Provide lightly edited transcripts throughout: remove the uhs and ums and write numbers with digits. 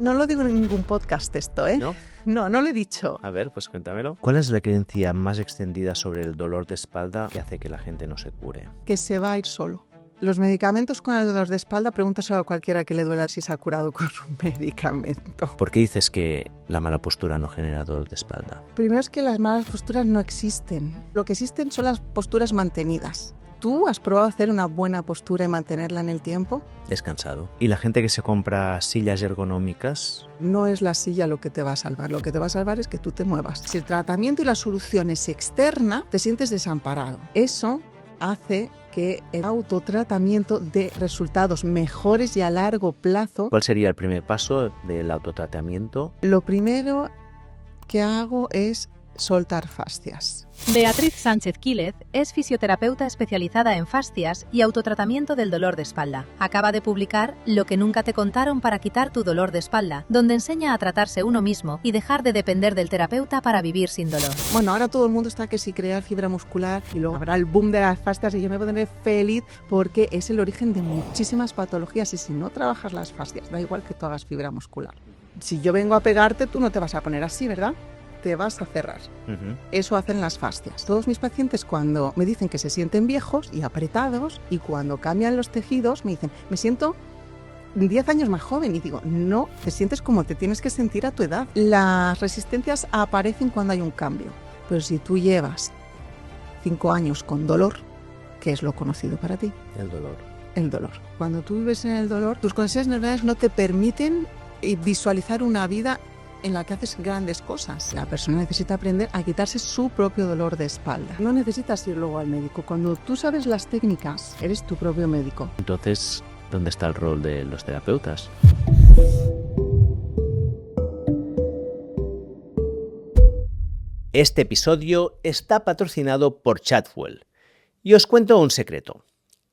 No lo digo en ningún podcast esto, ¿eh? ¿No? No lo he dicho. A ver, pues cuéntamelo. ¿Cuál es la creencia más extendida sobre el dolor de espalda que hace que la gente no se cure? Que se va a ir solo. Los medicamentos con el dolor de espalda, pregúntaselo a cualquiera que le duela si se ha curado con un medicamento. ¿Por qué dices que la mala postura no genera dolor de espalda? Primero es que las malas posturas no existen. Lo que existen son las posturas mantenidas. ¿Tú has probado hacer una buena postura y mantenerla en el tiempo? Descansado. ¿Y la gente que se compra sillas ergonómicas? No es la silla lo que te va a salvar. Lo que te va a salvar es que tú te muevas. Si el tratamiento y la solución es externa, te sientes desamparado. Eso hace que el autotratamiento dé resultados mejores y a largo plazo. ¿Cuál sería el primer paso del autotratamiento? Lo primero que hago es soltar fascias. Beatriz Sánchez Quílez es fisioterapeuta especializada en fascias y autotratamiento del dolor de espalda. Acaba de publicar Lo que nunca te contaron para quitar tu dolor de espalda, donde enseña a tratarse uno mismo y dejar de depender del terapeuta para vivir sin dolor. Bueno, ahora todo el mundo está que si crear fibra muscular y luego habrá el boom de las fascias y yo me pondré feliz porque es el origen de muchísimas patologías y si no trabajas las fascias, da igual que tú hagas fibra muscular. Si yo vengo a pegarte, tú no te vas a poner así, ¿verdad? Te vas a cerrar. Eso hacen las fascias. Todos mis pacientes cuando me dicen que se sienten viejos y apretados y cuando cambian los tejidos me dicen, me siento 10 años más joven y digo, no, te sientes como te tienes que sentir a tu edad. Las resistencias aparecen cuando hay un cambio, pero si tú llevas 5 años con dolor, ¿qué es lo conocido para ti? El dolor. El dolor. Cuando tú vives en el dolor, tus conexiones neuronales no te permiten visualizar una vida en la que haces grandes cosas. La persona necesita aprender a quitarse su propio dolor de espalda. No necesitas ir luego al médico. Cuando tú sabes las técnicas, eres tu propio médico. Entonces, ¿dónde está el rol de los terapeutas? Este episodio está patrocinado por Chatfuel. Y os cuento un secreto.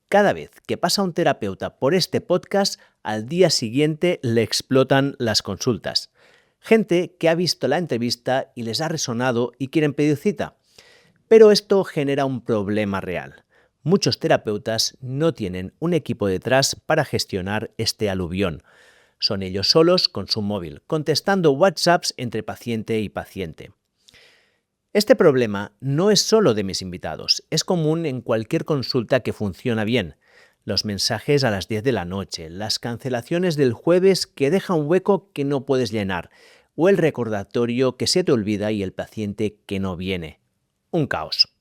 Cada vez que pasa un terapeuta por este podcast, al día siguiente le explotan las consultas. Gente que ha visto la entrevista y les ha resonado y quieren pedir cita. Pero esto genera un problema real. Muchos terapeutas no tienen un equipo detrás para gestionar este aluvión. Son ellos solos con su móvil, contestando WhatsApps entre paciente y paciente. Este problema no es solo de mis invitados, es común en cualquier consulta que funciona bien. Los mensajes a las 10 de la noche, las cancelaciones del jueves que deja un hueco que no puedes llenar, o el recordatorio que se te olvida y el paciente que no viene. Un caos.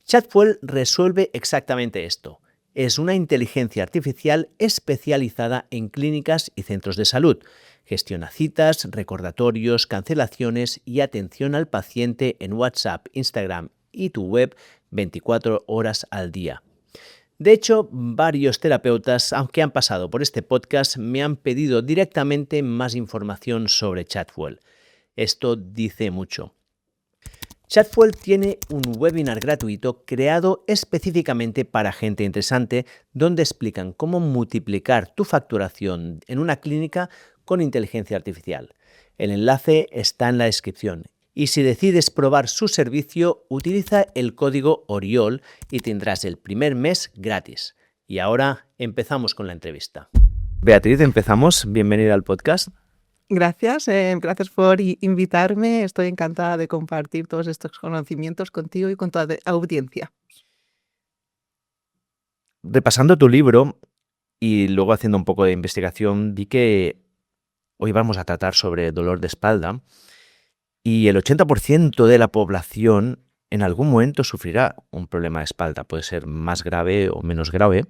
Chatfuel resuelve exactamente esto. Es una inteligencia artificial especializada en clínicas y centros de salud. Gestiona citas, recordatorios, cancelaciones y atención al paciente en WhatsApp, Instagram y tu web 24 horas al día. De hecho, varios terapeutas, aunque han pasado por este podcast, me han pedido directamente más información sobre Chatfuel. Esto dice mucho. Chatfuel tiene un webinar gratuito creado específicamente para gente interesante, donde explican cómo multiplicar tu facturación en una clínica con inteligencia artificial. El enlace está en la descripción. Y si decides probar su servicio, utiliza el código ORIOL y tendrás el primer mes gratis. Y ahora empezamos con la entrevista. Beatriz, empezamos. Bienvenida al podcast. Gracias por invitarme. Estoy encantada de compartir todos estos conocimientos contigo y con tu audiencia. Repasando tu libro y luego haciendo un poco de investigación, vi que hoy vamos a tratar sobre dolor de espalda. Y el 80% de la población en algún momento sufrirá un problema de espalda. Puede ser más grave o menos grave.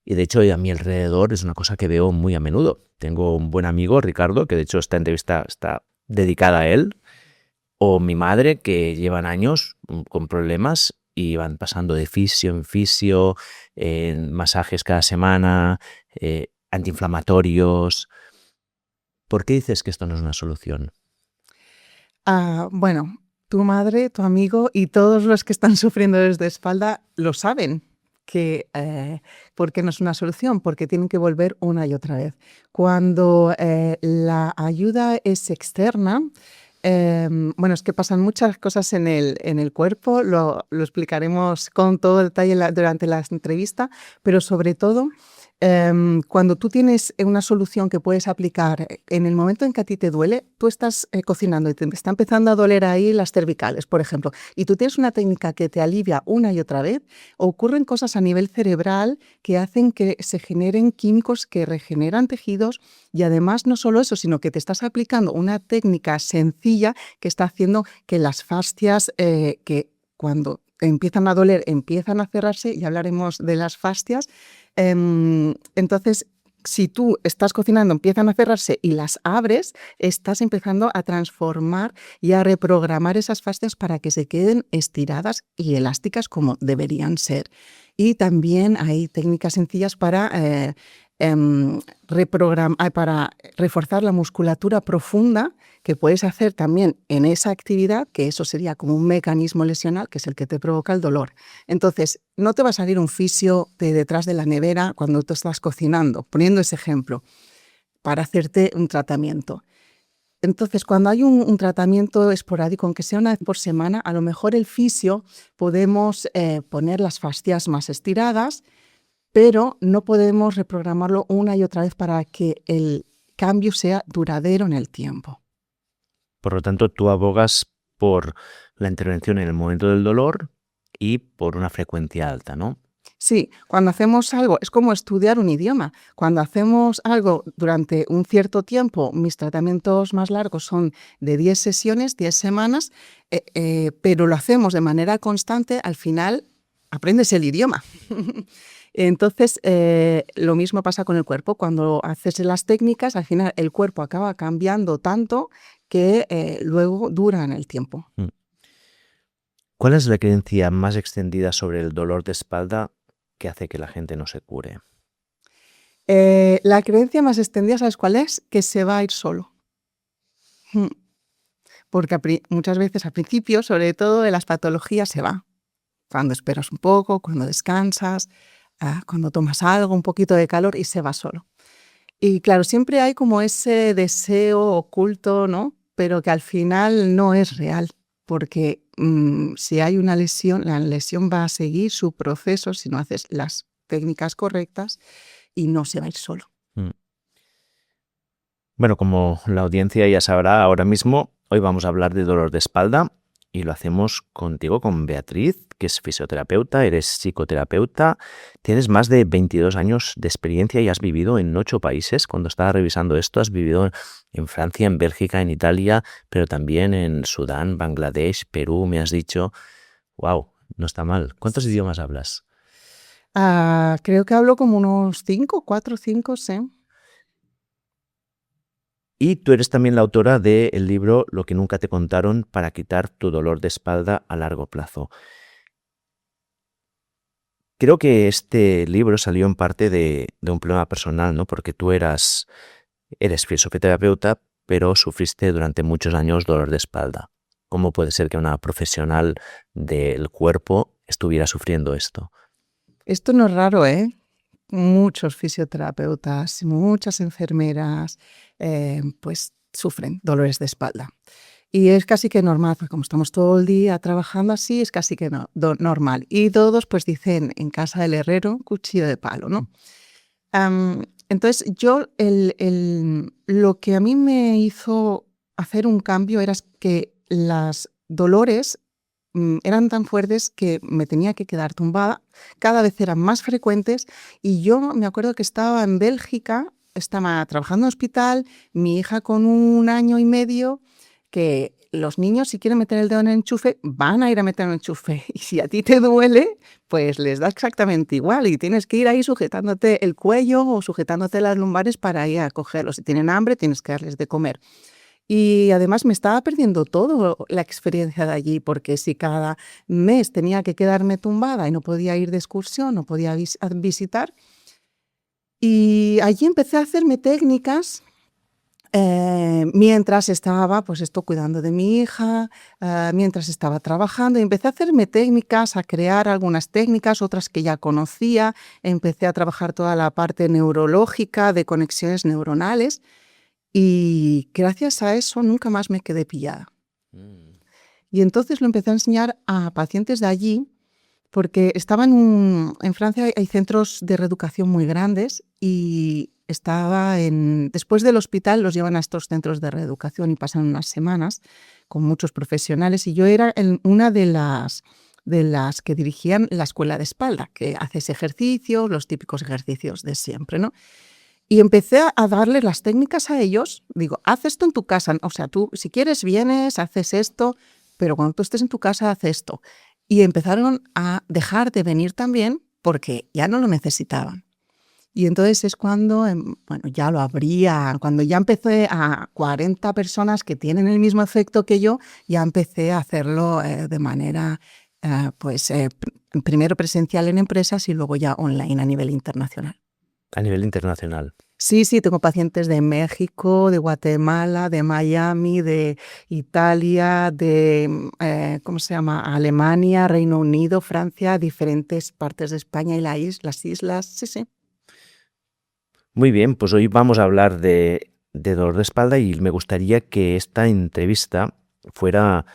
Y de hecho, a mi alrededor es una cosa que veo muy a menudo. Tengo un buen amigo, Ricardo, que de hecho esta entrevista está dedicada a él. O mi madre, que llevan años con problemas y van pasando de fisio en fisio, masajes cada semana, antiinflamatorios. ¿Por qué dices que esto no es una solución? Bueno, tu madre, tu amigo y todos los que están sufriendo desde espalda lo saben. ¿Por qué no es una solución? Porque tienen que volver una y otra vez. Cuando la ayuda es externa, es que pasan muchas cosas en el cuerpo, lo explicaremos con todo detalle durante la entrevista, pero sobre todo Cuando tú tienes una solución que puedes aplicar en el momento en que a ti te duele, tú estás cocinando y te está empezando a doler ahí las cervicales, por ejemplo, y tú tienes una técnica que te alivia una y otra vez, ocurren cosas a nivel cerebral que hacen que se generen químicos que regeneran tejidos y además no solo eso, sino que te estás aplicando una técnica sencilla que está haciendo que las fascias que cuando empiezan a doler empiezan a cerrarse, y hablaremos de las fascias. Entonces, si tú estás cocinando, empiezan a cerrarse y las abres, estás empezando a transformar y a reprogramar esas fascias para que se queden estiradas y elásticas como deberían ser. Y también hay técnicas sencillas para para reforzar la musculatura profunda, que puedes hacer también en esa actividad, que eso sería como un mecanismo lesional, que es el que te provoca el dolor. Entonces, no te va a salir un fisio de detrás de la nevera cuando tú estás cocinando, poniendo ese ejemplo, para hacerte un tratamiento. Entonces, cuando hay un tratamiento esporádico, aunque sea una vez por semana, a lo mejor el fisio podemos poner las fascias más estiradas, pero no podemos reprogramarlo una y otra vez para que el cambio sea duradero en el tiempo. Por lo tanto, tú abogas por la intervención en el momento del dolor y por una frecuencia alta, ¿no? Sí, cuando hacemos algo, es como estudiar un idioma. Cuando hacemos algo durante un cierto tiempo, mis tratamientos más largos son de 10 sesiones, 10 semanas, pero lo hacemos de manera constante, al final aprendes el idioma. Entonces, lo mismo pasa con el cuerpo. Cuando haces las técnicas, al final el cuerpo acaba cambiando tanto que luego dura en el tiempo. ¿Cuál es la creencia más extendida sobre el dolor de espalda que hace que la gente no se cure? La creencia más extendida, ¿sabes cuál es? Que se va a ir solo. Porque muchas veces al principio, sobre todo de las patologías, se va. Cuando esperas un poco, cuando descansas, cuando tomas algo, un poquito de calor, y se va solo. Y claro, siempre hay como ese deseo oculto, ¿no? Pero que al final no es real, porque si hay una lesión, la lesión va a seguir su proceso si no haces las técnicas correctas y no se va a ir solo. Bueno, como la audiencia ya sabrá ahora mismo, hoy vamos a hablar de dolor de espalda y lo hacemos contigo, con Beatriz, que es fisioterapeuta, eres psicoterapeuta, tienes más de 22 años de experiencia y has vivido en 8 países. Cuando estaba revisando esto, has vivido en Francia, en Bélgica, en Italia, pero también en Sudán, Bangladesh, Perú, me has dicho. ¡Wow! No está mal. ¿Cuántos idiomas hablas? Creo que hablo como unos 4 o 5, sí. Y tú eres también la autora del libro Lo que nunca te contaron para quitar tu dolor de espalda a largo plazo. Creo que este libro salió en parte de un problema personal, ¿no? Porque tú eres fisioterapeuta, pero sufriste durante muchos años dolor de espalda. ¿Cómo puede ser que una profesional del cuerpo estuviera sufriendo esto? Esto no es raro, ¿eh? Muchos fisioterapeutas, muchas enfermeras, pues sufren dolores de espalda. Y es casi que normal, porque como estamos todo el día trabajando así, es casi que normal. Y todos pues dicen, en casa del herrero, cuchillo de palo, ¿no? Entonces yo, lo que a mí me hizo hacer un cambio era que los dolores eran tan fuertes que me tenía que quedar tumbada, cada vez eran más frecuentes, y yo me acuerdo que estaba en Bélgica, estaba trabajando en hospital, mi hija con 1 año y medio, que los niños, si quieren meter el dedo en el enchufe, van a ir a meter el enchufe, y si a ti te duele, pues les da exactamente igual, y tienes que ir ahí sujetándote el cuello o sujetándote las lumbares para ir a cogerlos. Si tienen hambre, tienes que darles de comer. Y además me estaba perdiendo todo la experiencia de allí, porque si cada mes tenía que quedarme tumbada y no podía ir de excursión, no podía visitar. Y allí empecé a hacerme técnicas mientras estaba, pues esto, cuidando de mi hija, mientras estaba trabajando. Y empecé a hacerme técnicas, a crear algunas técnicas, otras que ya conocía. Empecé a trabajar toda la parte neurológica de conexiones neuronales. Y gracias a eso nunca más me quedé pillada. Y entonces lo empecé a enseñar a pacientes de allí Porque en Francia hay centros de reeducación muy grandes y después del hospital los llevan a estos centros de reeducación y pasan unas semanas con muchos profesionales y yo era una de las que dirigían la escuela de espalda, que haces ejercicios, los típicos ejercicios de siempre, ¿no? Y empecé a darles las técnicas a ellos, digo, haz esto en tu casa, o sea, tú si quieres vienes, haces esto, pero cuando tú estés en tu casa, haz esto. Y empezaron a dejar de venir también porque ya no lo necesitaban. Y entonces es cuando, ya lo habría, cuando ya empecé a 40 personas que tienen el mismo efecto que yo, ya empecé a hacerlo de manera, primero presencial en empresas y luego ya online a nivel internacional. A nivel internacional. Sí, tengo pacientes de México, de Guatemala, de Miami, de Italia, de, Alemania, Reino Unido, Francia, diferentes partes de España y las islas, sí. Muy bien, pues hoy vamos a hablar de dolor de espalda y me gustaría que esta entrevista fuera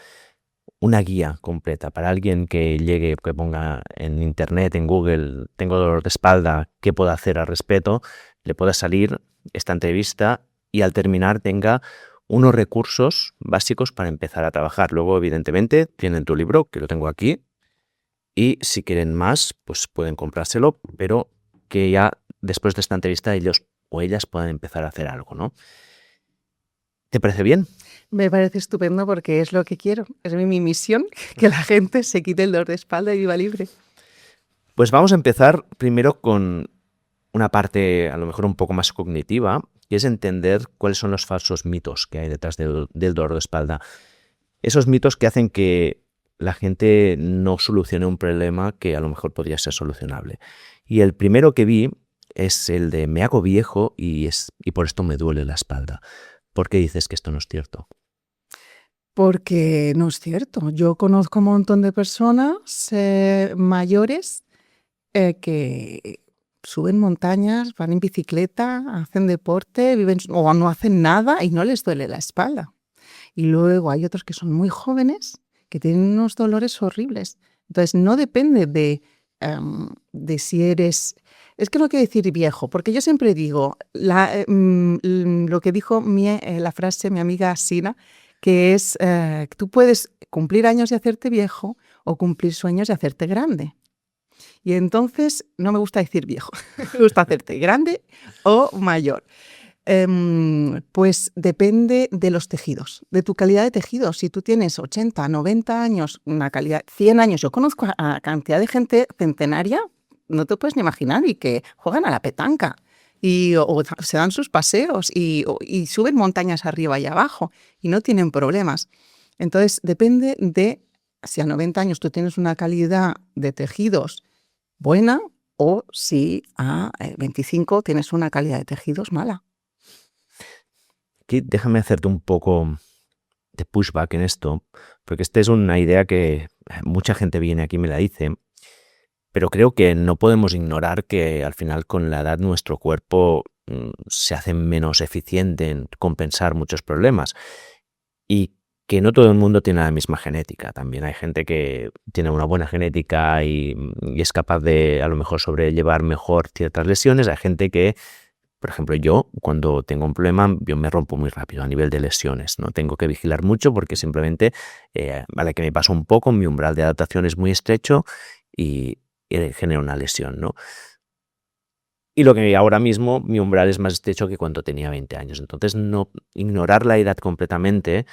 una guía completa para alguien que llegue, que ponga en internet, en Google, tengo dolor de espalda, ¿qué puedo hacer al respecto? Le pueda salir esta entrevista y al terminar tenga unos recursos básicos para empezar a trabajar. Luego, evidentemente, tienen tu libro, que lo tengo aquí, y si quieren más, pues pueden comprárselo, pero que ya después de esta entrevista ellos o ellas puedan empezar a hacer algo, ¿no? ¿Te parece bien? Me parece estupendo porque es lo que quiero. Es mi misión, que la gente se quite el dolor de espalda y viva libre. Pues vamos a empezar primero con una parte a lo mejor un poco más cognitiva, que es entender cuáles son los falsos mitos que hay detrás del dolor de espalda. Esos mitos que hacen que la gente no solucione un problema que a lo mejor podría ser solucionable. Y el primero que vi es el de me hago viejo y por esto me duele la espalda. ¿Por qué dices que esto no es cierto? Porque no es cierto. Yo conozco un montón de personas mayores que suben montañas, van en bicicleta, hacen deporte, viven o no hacen nada y no les duele la espalda. Y luego hay otros que son muy jóvenes que tienen unos dolores horribles. Entonces no depende de si eres... Es que no quiero decir viejo, porque yo siempre digo lo que dijo la frase mi amiga Sina, que es que tú puedes cumplir años y hacerte viejo o cumplir sueños y hacerte grande. Y entonces no me gusta decir viejo, me gusta hacerte grande o mayor. Pues depende de los tejidos, de tu calidad de tejidos. Si tú tienes 80, 90 años, una calidad, 100 años, yo conozco a cantidad de gente centenaria, no te puedes ni imaginar, y que juegan a la petanca o se dan sus paseos y suben montañas arriba y abajo y no tienen problemas. Entonces depende de si a 90 años tú tienes una calidad de tejidos buena o si a 25 tienes una calidad de tejidos mala. Aquí déjame hacerte un poco de pushback en esto, porque esta es una idea que mucha gente viene aquí y me la dice, pero creo que no podemos ignorar que al final con la edad nuestro cuerpo se hace menos eficiente en compensar muchos problemas y que no todo el mundo tiene la misma genética. También hay gente que tiene una buena genética y es capaz de a lo mejor sobrellevar mejor ciertas lesiones. Hay gente que, por ejemplo, yo cuando tengo un problema, yo me rompo muy rápido a nivel de lesiones. No tengo que vigilar mucho porque simplemente, vale que me pasa un poco, mi umbral de adaptación es muy estrecho y genera una lesión, ¿no? Y lo que ahora mismo, mi umbral es más estrecho que cuando tenía 20 años. Entonces, no ignorar la edad completamente.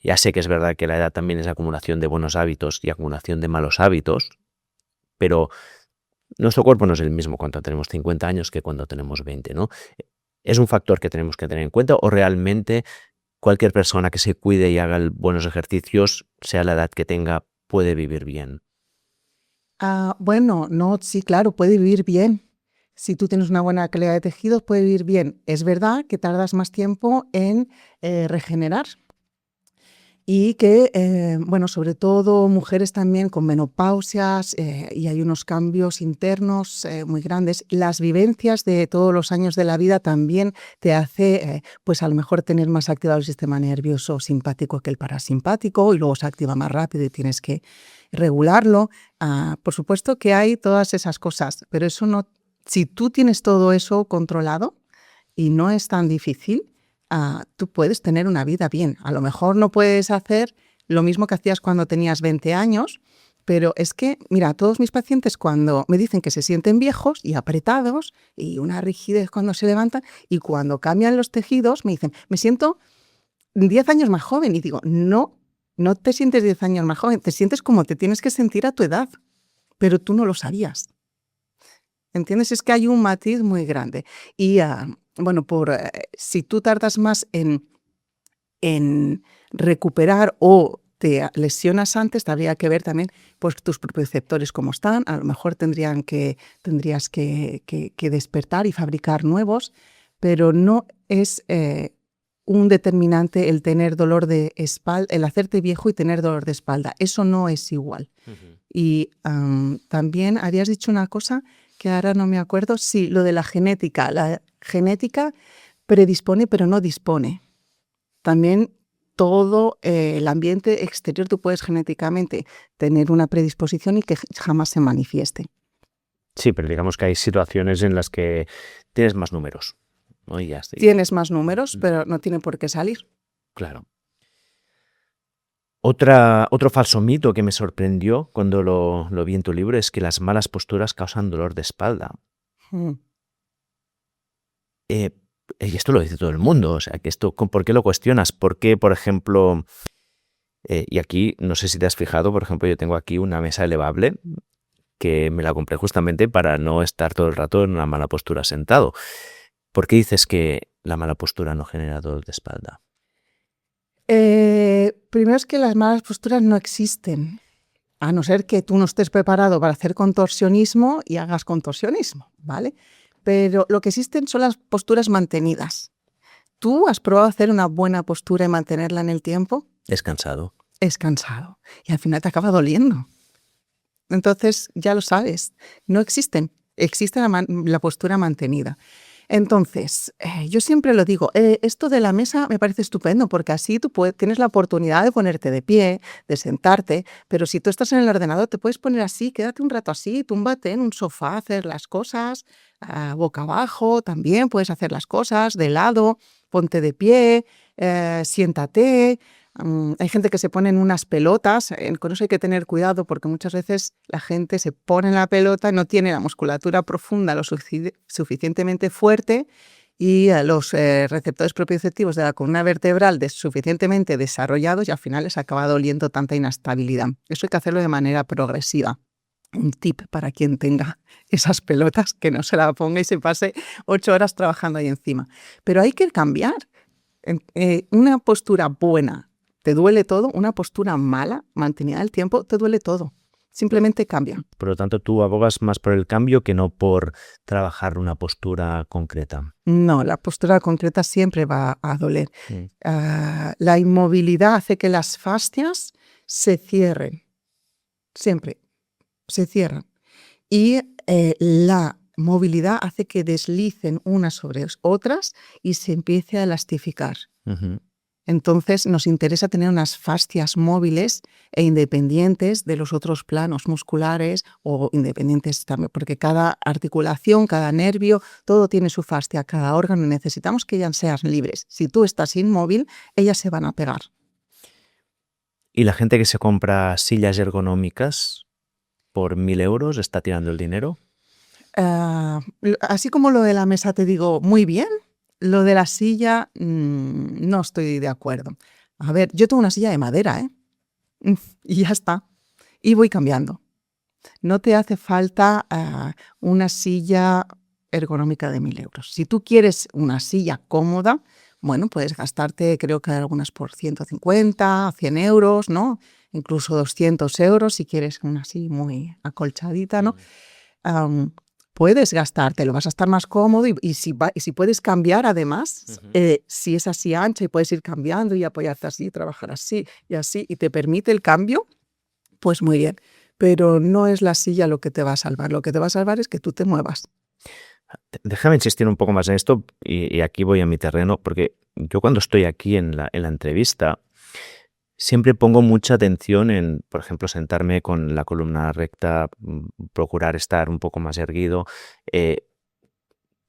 Ya sé que es verdad que la edad también es acumulación de buenos hábitos y acumulación de malos hábitos, pero nuestro cuerpo no es el mismo cuando tenemos 50 años que cuando tenemos 20, ¿no? ¿Es un factor que tenemos que tener en cuenta o realmente cualquier persona que se cuide y haga buenos ejercicios, sea la edad que tenga, puede vivir bien? Bueno, no, sí, claro, puede vivir bien. Si tú tienes una buena calidad de tejidos, puede vivir bien. Es verdad que tardas más tiempo en regenerar. Y que, bueno, sobre todo mujeres también con menopausias y hay unos cambios internos muy grandes. Las vivencias de todos los años de la vida también te hace, pues a lo mejor tener más activado el sistema nervioso simpático que el parasimpático y luego se activa más rápido y tienes que regularlo. Por supuesto que hay todas esas cosas, pero eso no, si tú tienes todo eso controlado y no es tan difícil, tú puedes tener una vida bien. A lo mejor no puedes hacer lo mismo que hacías cuando tenías 20 años, pero es que, mira, todos mis pacientes cuando me dicen que se sienten viejos y apretados y una rigidez cuando se levantan y cuando cambian los tejidos me dicen, me siento 10 años más joven y digo, no, no te sientes 10 años más joven, te sientes como te tienes que sentir a tu edad, pero tú no lo sabías. ¿Entiendes? Es que hay un matiz muy grande. Y bueno, si tú tardas más en recuperar o te lesionas antes, habría que ver también pues, tus propioceptores cómo están. A lo mejor tendrías que despertar y fabricar nuevos, pero no es un determinante el tener dolor de espalda, el hacerte viejo y tener dolor de espalda. Eso no es igual. Uh-huh. Y también habías dicho una cosa que ahora no me acuerdo. Sí, lo de la genética. La genética predispone pero no dispone. También todo el ambiente exterior, tú puedes genéticamente tener una predisposición y que jamás se manifieste. Sí, pero digamos que hay situaciones en las que tienes más números, ¿no? Y ya está. Tienes más números, pero no tiene por qué salir. Claro. Otro falso mito que me sorprendió cuando lo vi en tu libro es que las malas posturas causan dolor de espalda. Y esto lo dice todo el mundo, o sea, que esto, ¿por qué lo cuestionas? ¿Por qué, por ejemplo, y aquí, no sé si te has fijado, por ejemplo, yo tengo aquí una mesa elevable que me la compré justamente para no estar todo el rato en una mala postura sentado. ¿Por qué dices que la mala postura no genera dolor de espalda? Primero es que las malas posturas no existen, a no ser que tú no estés preparado para hacer contorsionismo y hagas contorsionismo, ¿vale? Pero lo que existen son las posturas mantenidas. ¿Tú has probado hacer una buena postura y mantenerla en el tiempo? Es cansado. Es cansado. Y al final te acaba doliendo. Entonces, ya lo sabes, no existen. Existe la postura mantenida. Entonces, yo siempre lo digo, esto de la mesa me parece estupendo porque así tú tienes la oportunidad de ponerte de pie, de sentarte, pero si tú estás en el ordenador te puedes poner así, quédate un rato así, túmbate en un sofá, hacer las cosas, boca abajo también puedes hacer las cosas, de lado, ponte de pie, siéntate. Hay gente que se pone en unas pelotas, con eso hay que tener cuidado porque muchas veces la gente se pone en la pelota y no tiene la musculatura profunda lo suficientemente fuerte y los receptores propioceptivos de la columna vertebral suficientemente desarrollados y al final les acaba doliendo tanta inestabilidad. Eso hay que hacerlo de manera progresiva. Un tip para quien tenga esas pelotas, que no se la ponga y se pase 8 horas trabajando ahí encima. Pero hay que cambiar. Una postura buena te duele todo, una postura mala, mantenida el tiempo, te duele todo. Simplemente cambia. Por lo tanto, tú abogas más por el cambio que no por trabajar una postura concreta. No, la postura concreta siempre va a doler. La inmovilidad hace que las fascias se cierren. Siempre se cierran. Y la movilidad hace que deslicen unas sobre otras y se empiece a elastificar. Uh-huh. Entonces nos interesa tener unas fascias móviles e independientes de los otros planos musculares o independientes también, porque cada articulación, cada nervio, todo tiene su fascia, cada órgano, y necesitamos que ellas sean libres. Si tú estás inmóvil, ellas se van a pegar. ¿Y la gente que se compra sillas ergonómicas por 1.000 euros está tirando el dinero? Así como lo de la mesa te digo, muy bien. Lo de la silla, no estoy de acuerdo. A ver, yo tengo una silla de madera, y ya está. Y voy cambiando. No te hace falta una silla ergonómica de 1.000 euros. Si tú quieres una silla cómoda, bueno, puedes gastarte, creo que algunas por 150, 100 euros, ¿no? Incluso 200 euros si quieres una así muy acolchadita, ¿no? puedes gastarte, lo vas a estar más cómodo y si puedes cambiar además, si es así ancha y puedes ir cambiando y apoyarte así, trabajar así y te permite el cambio, pues muy bien. Pero no es la silla lo que te va a salvar. Lo que te va a salvar es que tú te muevas. Déjame insistir un poco más en esto y aquí voy a mi terreno, porque yo cuando estoy aquí en la entrevista siempre pongo mucha atención en, por ejemplo, sentarme con la columna recta, procurar estar un poco más erguido.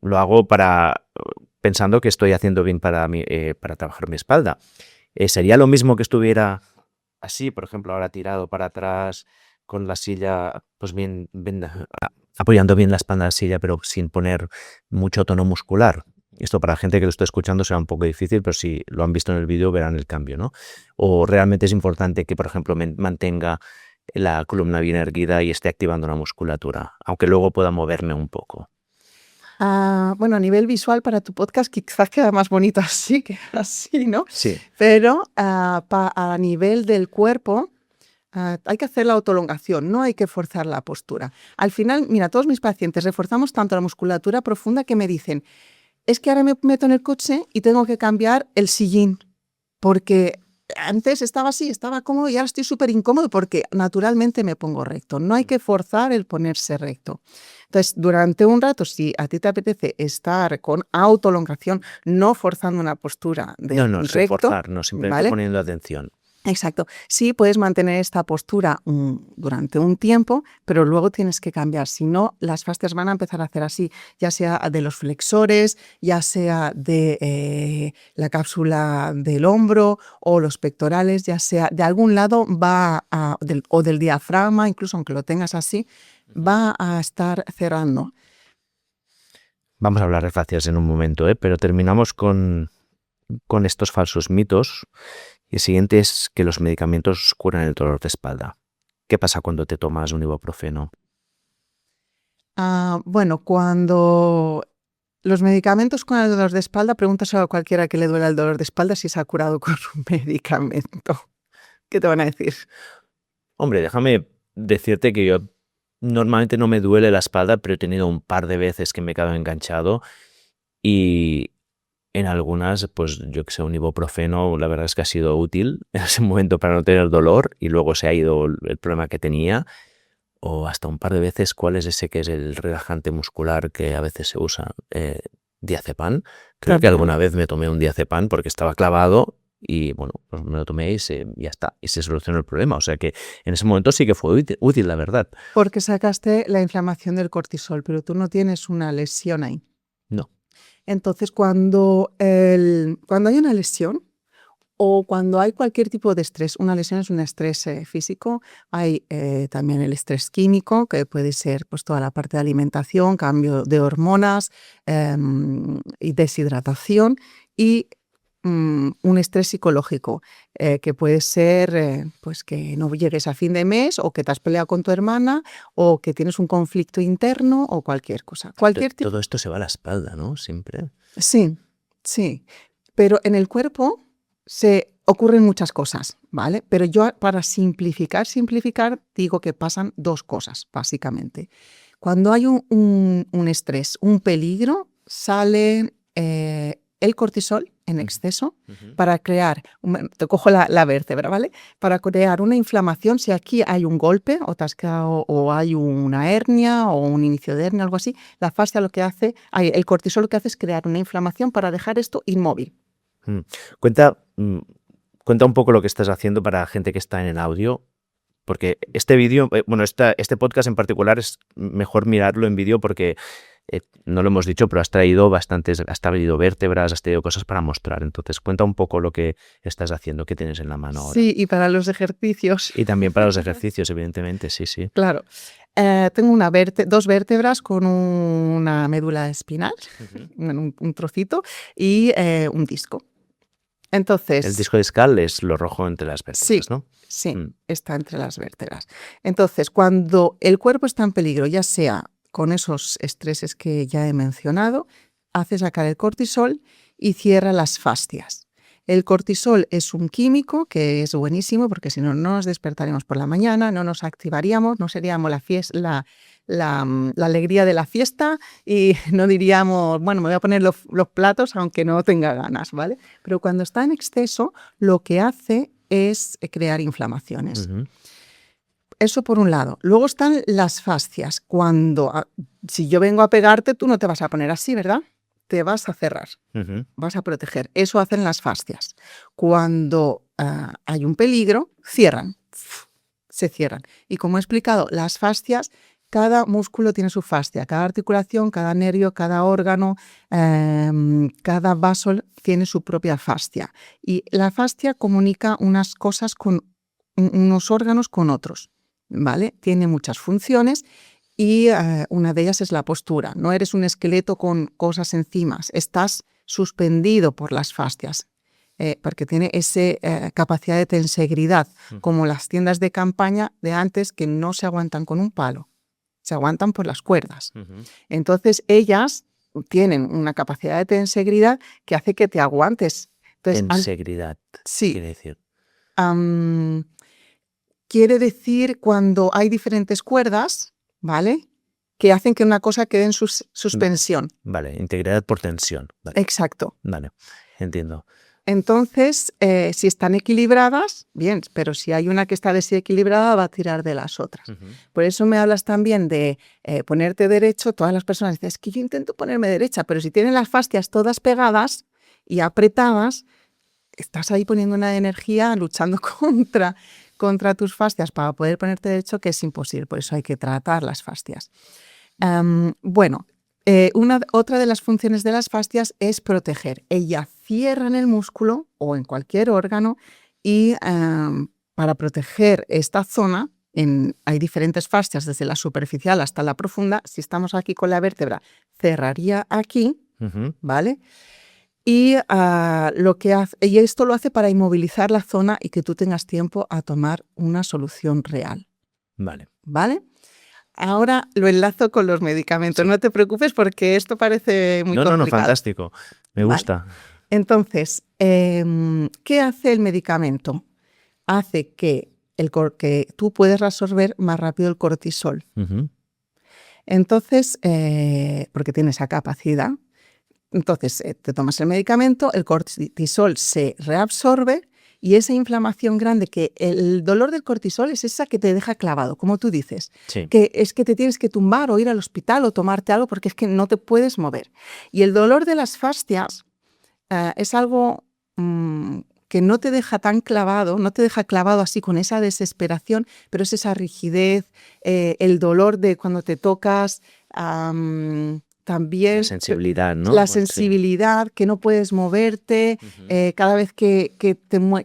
Lo hago pensando que estoy haciendo bien para trabajar mi espalda. ¿Sería lo mismo que estuviera así, por ejemplo, ahora tirado para atrás con la silla, pues bien apoyando bien la espalda en la silla, pero sin poner mucho tono muscular? Esto para la gente que lo está escuchando será un poco difícil, pero si lo han visto en el vídeo verán el cambio, ¿no? O realmente es importante que, por ejemplo, mantenga la columna bien erguida y esté activando la musculatura, aunque luego pueda moverme un poco. Bueno, a nivel visual para tu podcast quizás queda más bonito así que así, ¿no? Sí. Pero a nivel del cuerpo hay que hacer la autoelongación, no hay que forzar la postura. Al final, mira, todos mis pacientes reforzamos tanto la musculatura profunda que me dicen, es que ahora me meto en el coche y tengo que cambiar el sillín, porque antes estaba así, estaba cómodo y ahora estoy súper incómodo porque naturalmente me pongo recto. No hay que forzar el ponerse recto. Entonces, durante un rato, si a ti te apetece estar con autoelongación, no forzando una postura de No, sin recto, forzar, no, simplemente ¿vale? poniendo atención. Exacto. Sí, puedes mantener esta postura durante un tiempo, pero luego tienes que cambiar. Si no, las fascias van a empezar a hacer así, ya sea de los flexores, ya sea de la cápsula del hombro o los pectorales, ya sea de algún lado o del diafragma, incluso aunque lo tengas así, va a estar cerrando. Vamos a hablar de fascias en un momento, pero terminamos con estos falsos mitos. Y el siguiente es que los medicamentos curan el dolor de espalda. ¿Qué pasa cuando te tomas un ibuprofeno? Bueno, cuando los medicamentos con el dolor de espalda, pregúntaselo a cualquiera que le duela el dolor de espalda si se ha curado con un medicamento. ¿Qué te van a decir? Hombre, déjame decirte que yo normalmente no me duele la espalda, pero he tenido un par de veces que me he quedado enganchado y en algunas, pues yo que sé, un ibuprofeno, la verdad es que ha sido útil en ese momento para no tener dolor y luego se ha ido el problema que tenía. O hasta un par de veces, ¿cuál es ese que es el relajante muscular que a veces se usa? Diazepam. Creo que alguna vez me tomé un diazepam porque estaba clavado y bueno, pues me lo tomé y ya está, y se solucionó el problema. O sea que en ese momento sí que fue útil, la verdad. Porque sacaste la inflamación del cortisol, pero tú no tienes una lesión ahí. No. Entonces, cuando hay una lesión o cuando hay cualquier tipo de estrés, una lesión es un estrés físico, hay también el estrés químico, que puede ser pues, toda la parte de alimentación, cambio de hormonas y deshidratación, y un estrés psicológico, que puede ser pues que no llegues a fin de mes o que te has peleado con tu hermana o que tienes un conflicto interno o cualquier cosa. Todo esto se va a la espalda, ¿no? Siempre. Sí, sí. Pero en el cuerpo se ocurren muchas cosas, ¿vale? Pero yo para simplificar, digo que pasan dos cosas, básicamente. Cuando hay un estrés, un peligro, sale el cortisol en exceso para crear, te cojo la vértebra, ¿vale? Para crear una inflamación, si aquí hay un golpe o te has quedado, o hay una hernia o un inicio de hernia, algo así, la fascia lo que hace, el cortisol lo que hace es crear una inflamación para dejar esto inmóvil. Cuenta un poco lo que estás haciendo para la gente que está en el audio, porque este vídeo, este podcast en particular es mejor mirarlo en vídeo porque no lo hemos dicho, pero has traído vértebras, has traído cosas para mostrar. Entonces, cuenta un poco lo que estás haciendo, qué tienes en la mano ahora. Sí, y para los ejercicios. Y también para los ejercicios, evidentemente, sí. Claro. Tengo dos vértebras con una médula espinal, un trocito, y un disco. Entonces, el disco discal es lo rojo entre las vértebras, ¿no? Sí, está entre las vértebras. Entonces, cuando el cuerpo está en peligro, ya sea con esos estreses que ya he mencionado, hace sacar el cortisol y cierra las fascias. El cortisol es un químico que es buenísimo porque si no, no nos despertaríamos por la mañana, no nos activaríamos, no seríamos la alegría de la fiesta y no diríamos, bueno, me voy a poner los platos aunque no tenga ganas, ¿vale? Pero cuando está en exceso, lo que hace es crear inflamaciones. Ujú. Eso por un lado. Luego están las fascias. Si yo vengo a pegarte, tú no te vas a poner así, ¿verdad? Te vas a cerrar, Ujú. vas a proteger. Eso hacen las fascias. Cuando hay un peligro, cierran, se cierran. Y como he explicado, las fascias, cada músculo tiene su fascia, cada articulación, cada nervio, cada órgano, cada vaso tiene su propia fascia. Y la fascia comunica unas cosas con unos órganos con otros, ¿vale? Tiene muchas funciones y una de ellas es la postura. No eres un esqueleto con cosas encima, estás suspendido por las fascias. Porque tiene esa capacidad de tensegridad, como las tiendas de campaña de antes que no se aguantan con un palo, se aguantan por las cuerdas. Ujú. Entonces ellas tienen una capacidad de tensegridad que hace que te aguantes. Entonces, Tensegridad, sí, quiere decir. quiere decir cuando hay diferentes cuerdas, ¿vale? Que hacen que una cosa quede en suspensión. Vale, integridad por tensión. Vale, Exacto. vale, entiendo. Entonces, si están equilibradas, bien, pero si hay una que está desequilibrada, va a tirar de las otras. Ujú. Por eso me hablas también de ponerte derecho. Todas las personas dicen, es que yo intento ponerme derecha, pero si tienen las fascias todas pegadas y apretadas, estás ahí poniendo una energía luchando contra tus fascias para poder ponerte derecho, que es imposible. Por eso hay que tratar las fascias. Bueno, otra de las funciones de las fascias es proteger. Ellas cierran el músculo o en cualquier órgano y para proteger esta zona hay diferentes fascias, desde la superficial hasta la profunda. Si estamos aquí con la vértebra, cerraría aquí, Ujú. ¿vale? Y y esto lo hace para inmovilizar la zona y que tú tengas tiempo a tomar una solución real, Vale. ¿vale? Ahora lo enlazo con los medicamentos. Sí. No te preocupes porque esto parece muy No, complicado. fantástico. Me Vale. gusta. Entonces, ¿qué hace el medicamento? Hace que tú puedes reabsorber más rápido el cortisol. Ujú. Entonces, porque tiene esa capacidad. Entonces, te tomas el medicamento, el cortisol se reabsorbe y esa inflamación grande, que el dolor del cortisol es esa que te deja clavado, como tú dices, Sí. que es que te tienes que tumbar o ir al hospital o tomarte algo porque es que no te puedes mover. Y el dolor de las fascias es algo que no te deja tan clavado, no te deja clavado así con esa desesperación, pero es esa rigidez, el dolor de cuando te tocas, también La sensibilidad, ¿no? la Sí. sensibilidad, que no puedes moverte, Ujú. cada vez que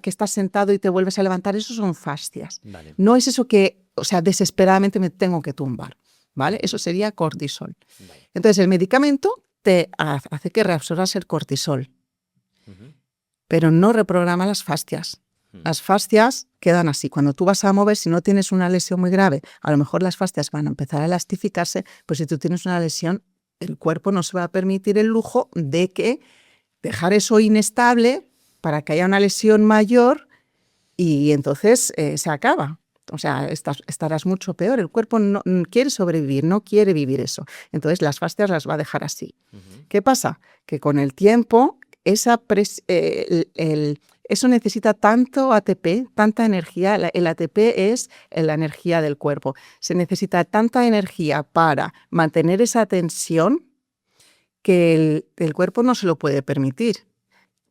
estás sentado y te vuelves a levantar, eso son fascias. Vale. No es eso que, o sea, desesperadamente me tengo que tumbar, ¿vale? Eso sería cortisol. Vale. Entonces, el medicamento te hace que reabsorbas el cortisol, Ujú. pero no reprograma las fascias. Las fascias quedan así. Cuando tú vas a mover, si no tienes una lesión muy grave, a lo mejor las fascias van a empezar a elastificarse, pues si tú tienes una lesión, el cuerpo no se va a permitir el lujo de dejar eso inestable para que haya una lesión mayor y entonces se acaba. O sea, estarás mucho peor. El cuerpo no quiere sobrevivir, no quiere vivir eso. Entonces las fascias las va a dejar así. Ujú. ¿Qué pasa? Que con el tiempo eso necesita tanto ATP, tanta energía. El ATP es la energía del cuerpo. Se necesita tanta energía para mantener esa tensión que el cuerpo no se lo puede permitir.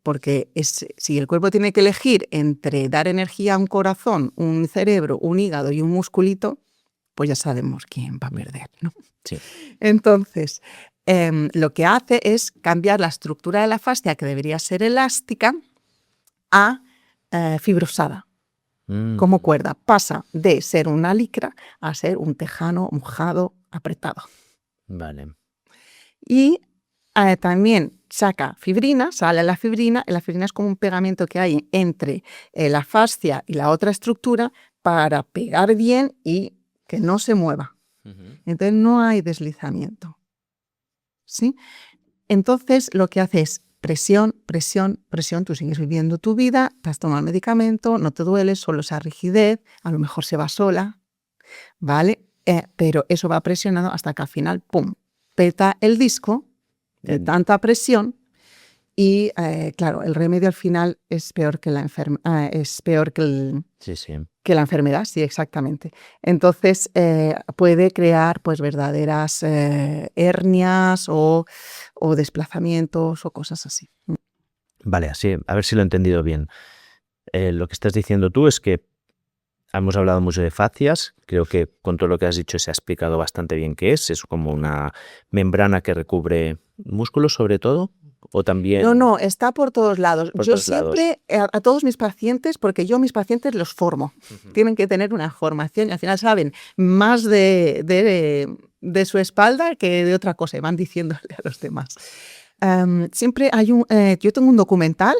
Porque si el cuerpo tiene que elegir entre dar energía a un corazón, un cerebro, un hígado y un musculito, pues ya sabemos quién va a perder, ¿no? Sí. Entonces, lo que hace es cambiar la estructura de la fascia, que debería ser elástica, a fibrosada, como cuerda. Pasa de ser una licra a ser un tejano mojado, apretado. Vale. Y también saca fibrina, sale la fibrina. La fibrina es como un pegamento que hay entre la fascia y la otra estructura para pegar bien y que no se mueva. Ujú. Entonces no hay deslizamiento. ¿Sí? Entonces lo que hace es presión, presión, presión. Tú sigues viviendo tu vida, te has tomado el medicamento, no te duele, solo esa rigidez, a lo mejor se va sola, ¿vale? pero eso va presionando hasta que al final, ¡pum!, peta el disco de tanta presión y, claro, el remedio al final es peor que la que la enfermedad, sí, exactamente. Entonces, puede crear pues verdaderas hernias o desplazamientos o cosas así. Vale, así, a ver si lo he entendido bien. Lo que estás diciendo tú es que hemos hablado mucho de fascias, creo que con todo lo que has dicho se ha explicado bastante bien qué es como una membrana que recubre músculos sobre todo, o también... No, está por todos lados. Por yo todos siempre, a todos mis pacientes, porque yo mis pacientes los formo, tienen que tener una formación y al final saben más de su espalda que de otra cosa y van diciéndole a los demás. Siempre hay yo tengo un documental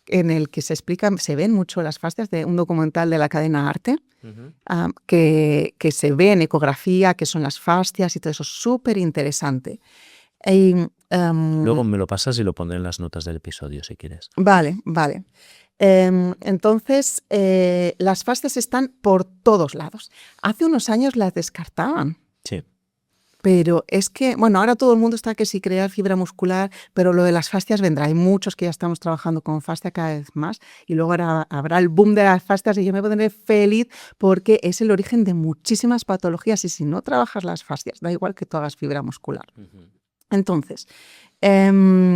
en el que se ven mucho las fascias, de un documental de la cadena Arte, que se ve en ecografía, que son las fascias y todo eso, súper interesante. Luego me lo pasas y lo pondré en las notas del episodio, si quieres. Vale. Entonces, las fascias están por todos lados. Hace unos años las descartaban. Sí. Pero es que, bueno, ahora todo el mundo está que si crear fibra muscular, pero lo de las fascias vendrá. Hay muchos que ya estamos trabajando con fascia cada vez más y luego ahora habrá el boom de las fascias y yo me pondré feliz porque es el origen de muchísimas patologías y si no trabajas las fascias, da igual que tú hagas fibra muscular. Entonces, la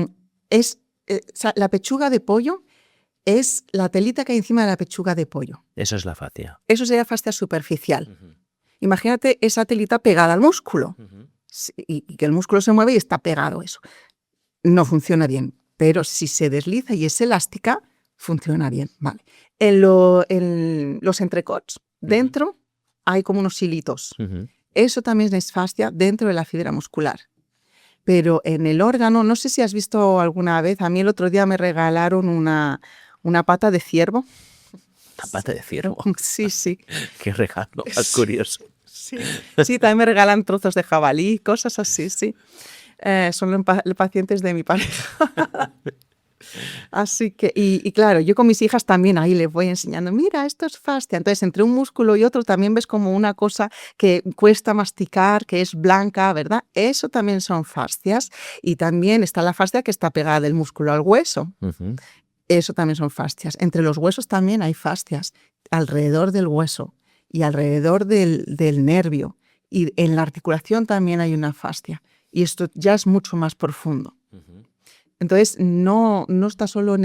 pechuga de pollo es la telita que hay encima de la pechuga de pollo. Eso es la fascia. Eso sería fascia superficial. Imagínate esa telita pegada al músculo y que el músculo se mueve y está pegado eso. No funciona bien, pero si se desliza y es elástica, funciona bien. Vale. En los entrecots, dentro hay como unos hilitos. Eso también es fascia dentro de la fibra muscular. Pero en el órgano, no sé si has visto alguna vez, a mí el otro día me regalaron una pata de ciervo. ¿Una pata de ciervo? Sí. Qué regalo más curioso. Sí, también me regalan trozos de jabalí, cosas así, sí. Son los pacientes de mi pareja. Así que, y claro, yo con mis hijas también ahí les voy enseñando, mira, esto es fascia. Entonces, entre un músculo y otro también ves como una cosa que cuesta masticar, que es blanca, ¿verdad? Eso también son fascias. Y también está la fascia que está pegada del músculo al hueso. Eso también son fascias. Entre los huesos también hay fascias, alrededor del hueso y alrededor del nervio. Y en la articulación también hay una fascia. Y esto ya es mucho más profundo. Entonces, no está solo en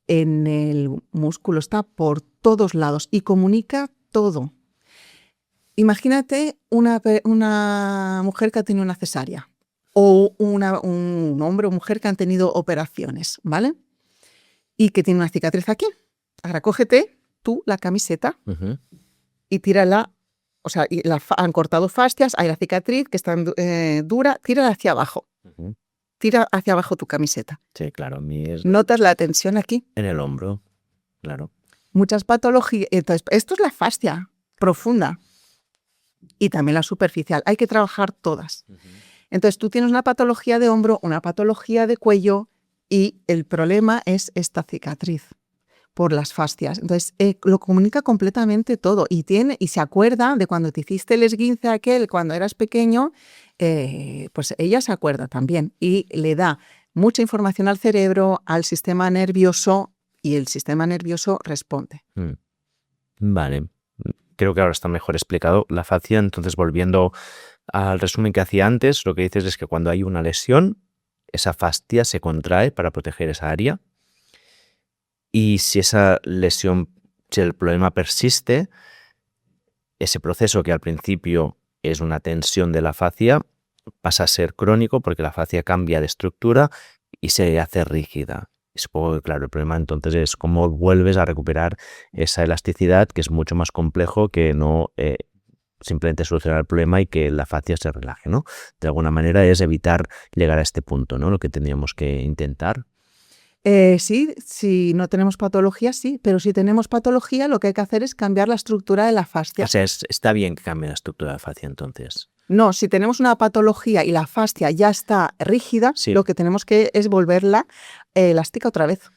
el músculo, está por todos lados y comunica todo. Imagínate una mujer que ha tenido una cesárea o un hombre o mujer que han tenido operaciones, ¿vale? Y que tiene una cicatriz aquí. Ahora cógete tú la camiseta y tírala, o sea, han cortado fascias, hay la cicatriz que está dura, tírala hacia abajo. Tira hacia abajo tu camiseta. Sí, claro. ¿Notas la tensión aquí? En el hombro, claro. Muchas patologías. Entonces, esto es la fascia profunda y también la superficial. Hay que trabajar todas. Entonces, tú tienes una patología de hombro, una patología de cuello y el problema es esta cicatriz por las fascias. Entonces, lo comunica completamente todo y se acuerda de cuando te hiciste el esguince aquel cuando eras pequeño, pues ella se acuerda también y le da mucha información al cerebro, al sistema nervioso y el sistema nervioso responde. Vale, creo que ahora está mejor explicado la fascia. Entonces, volviendo al resumen que hacía antes, lo que dices es que cuando hay una lesión, esa fascia se contrae para proteger esa área. Y si esa lesión, si el problema persiste, ese proceso que al principio es una tensión de la fascia pasa a ser crónico porque la fascia cambia de estructura y se hace rígida. Y supongo que, claro, el problema entonces es cómo vuelves a recuperar esa elasticidad, que es mucho más complejo que no simplemente solucionar el problema y que la fascia se relaje, ¿no? De alguna manera es evitar llegar a este punto, ¿no? Lo que tendríamos que intentar. Sí, si no tenemos patología, sí, pero si tenemos patología, lo que hay que hacer es cambiar la estructura de la fascia. O sea, está bien que cambie la estructura de la fascia entonces. No, si tenemos una patología y la fascia ya está rígida, sí, lo que tenemos que es volverla elástica otra vez.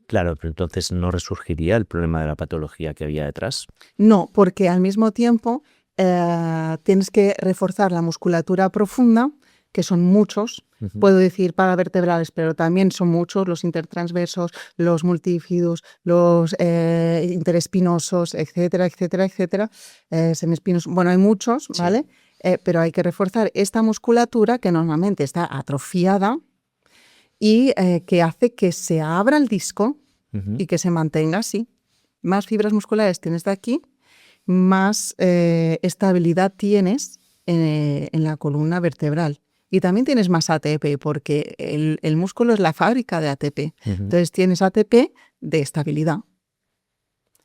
Claro, pero entonces ¿no resurgiría el problema de la patología que había detrás? No, porque al mismo tiempo tienes que reforzar la musculatura profunda, que son muchos. Puedo decir paravertebrales, pero también son muchos, los intertransversos, los multífidos, los interespinosos, etcétera, etcétera, etcétera, semiespinosos. Bueno, hay muchos, ¿vale? Pero hay que reforzar esta musculatura que normalmente está atrofiada y que hace que se abra el disco y que se mantenga así. Más fibras musculares tienes de aquí, más estabilidad tienes en la columna vertebral. Y también tienes más ATP, porque el músculo es la fábrica de ATP. Entonces tienes ATP de estabilidad.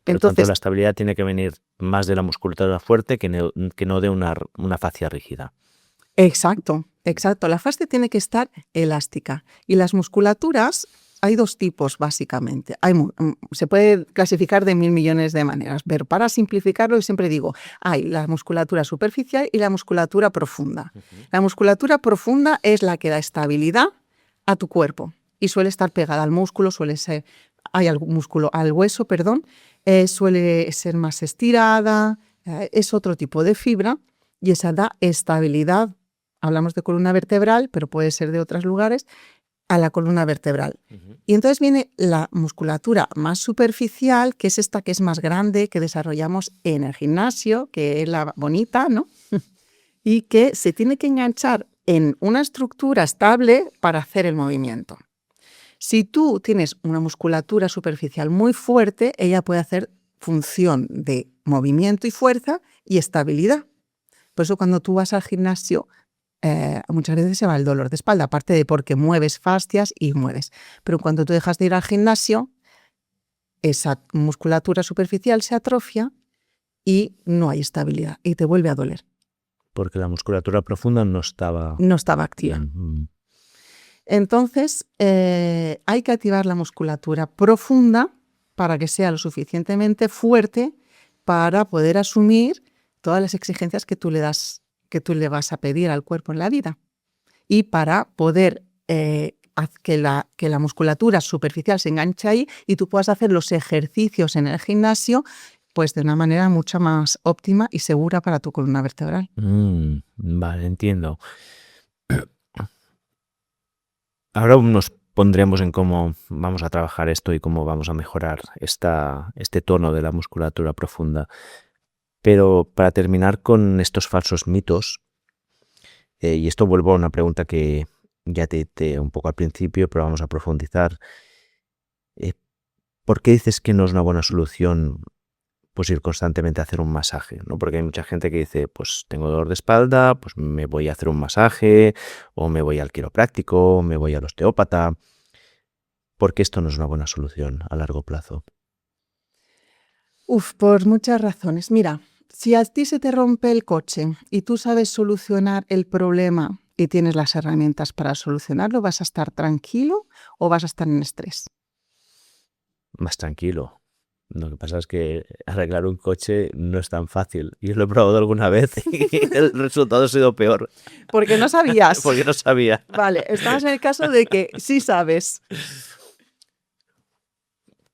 Por lo tanto, la estabilidad tiene que venir más de la musculatura fuerte que no de una fascia rígida. Exacto. La fascia tiene que estar elástica. Y las musculaturas, hay dos tipos básicamente. Se puede clasificar de 1.000 millones de maneras, pero para simplificarlo yo siempre digo, hay la musculatura superficial y la musculatura profunda. La musculatura profunda es la que da estabilidad a tu cuerpo y suele estar pegada al músculo, hay algún músculo al hueso, suele ser más estirada, es otro tipo de fibra y esa da estabilidad. Hablamos de columna vertebral, pero puede ser de otros lugares, a la columna vertebral. Y entonces viene la musculatura más superficial, que es esta que es más grande, que desarrollamos en el gimnasio, que es la bonita, ¿no? Y que se tiene que enganchar en una estructura estable para hacer el movimiento. Si tú tienes una musculatura superficial muy fuerte, ella puede hacer función de movimiento y fuerza y estabilidad. Por eso cuando tú vas al gimnasio, muchas veces se va el dolor de espalda, aparte de porque mueves fascias y mueves. Pero cuando tú dejas de ir al gimnasio, esa musculatura superficial se atrofia y no hay estabilidad y te vuelve a doler. Porque la musculatura profunda no estaba activa. Entonces, hay que activar la musculatura profunda para que sea lo suficientemente fuerte para poder asumir todas las exigencias que tú le vas a pedir al cuerpo en la vida y para poder que la musculatura superficial se enganche ahí y tú puedas hacer los ejercicios en el gimnasio pues de una manera mucho más óptima y segura para tu columna vertebral. Vale, entiendo. Ahora nos pondremos en cómo vamos a trabajar esto y cómo vamos a mejorar este tono de la musculatura profunda. Pero para terminar con estos falsos mitos, y esto vuelvo a una pregunta que ya te hice un poco al principio, pero vamos a profundizar. ¿Por qué dices que no es una buena solución pues ir constantemente a hacer un masaje, ¿no? Porque hay mucha gente que dice, pues tengo dolor de espalda, pues me voy a hacer un masaje, o me voy al quiropráctico, o me voy al osteópata. ¿Por qué esto no es una buena solución a largo plazo? Por muchas razones. Mira, si a ti se te rompe el coche y tú sabes solucionar el problema y tienes las herramientas para solucionarlo, ¿vas a estar tranquilo o vas a estar en estrés? Más tranquilo. Lo que pasa es que arreglar un coche no es tan fácil. Yo lo he probado alguna vez y el resultado ha sido peor. Porque no sabías. Porque no sabía. Vale, estabas en el caso de que sí sabes.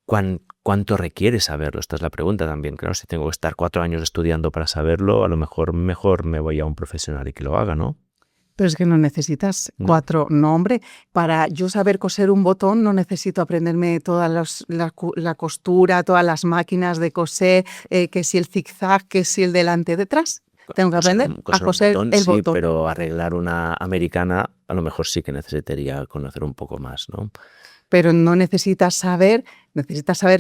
¿Cuánto requiere saberlo? Esta es la pregunta también. Claro, si tengo que estar 4 años estudiando para saberlo, a lo mejor me voy a un profesional y que lo haga, ¿no? Pero es que no necesitas 4, no hombre, para yo saber coser un botón no necesito aprenderme toda la costura, todas las máquinas de coser, que si el zigzag, que si el delante detrás. Tengo que aprender a coser el botón. Sí, pero arreglar una americana a lo mejor sí que necesitaría conocer un poco más, ¿no? Pero no necesitas saber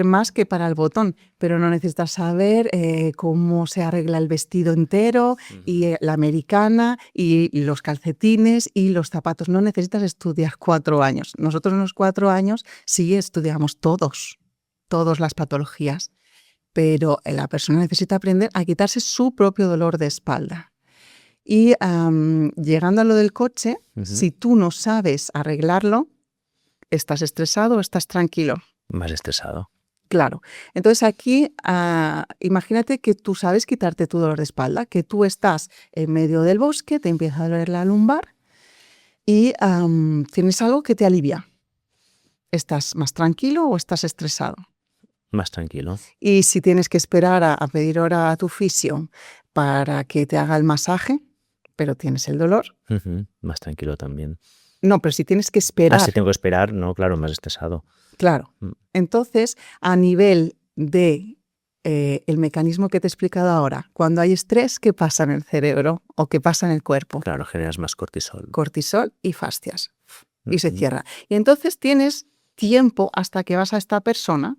más que para el botón, pero no necesitas saber cómo se arregla el vestido entero y la americana y los calcetines y los zapatos. No necesitas estudiar 4 años. Nosotros en los 4 años sí estudiamos todas las patologías, pero la persona necesita aprender a quitarse su propio dolor de espalda. Y llegando a lo del coche, si tú no sabes arreglarlo, ¿estás estresado o estás tranquilo? Más estresado. Claro. Entonces aquí, imagínate que tú sabes quitarte tu dolor de espalda, que tú estás en medio del bosque, te empieza a doler la lumbar y tienes algo que te alivia. ¿Estás más tranquilo o estás estresado? Más tranquilo. Y si tienes que esperar a pedir hora a tu fisio para que te haga el masaje, pero tienes el dolor. Más tranquilo también. No, pero si tienes que esperar. Si tengo que esperar, no, claro, más estresado. Claro. Entonces, a nivel de el mecanismo que te he explicado ahora, cuando hay estrés, ¿qué pasa en el cerebro o qué pasa en el cuerpo? Claro, generas más cortisol. Cortisol y fascias. Y se cierra. Y entonces tienes tiempo hasta que vas a esta persona,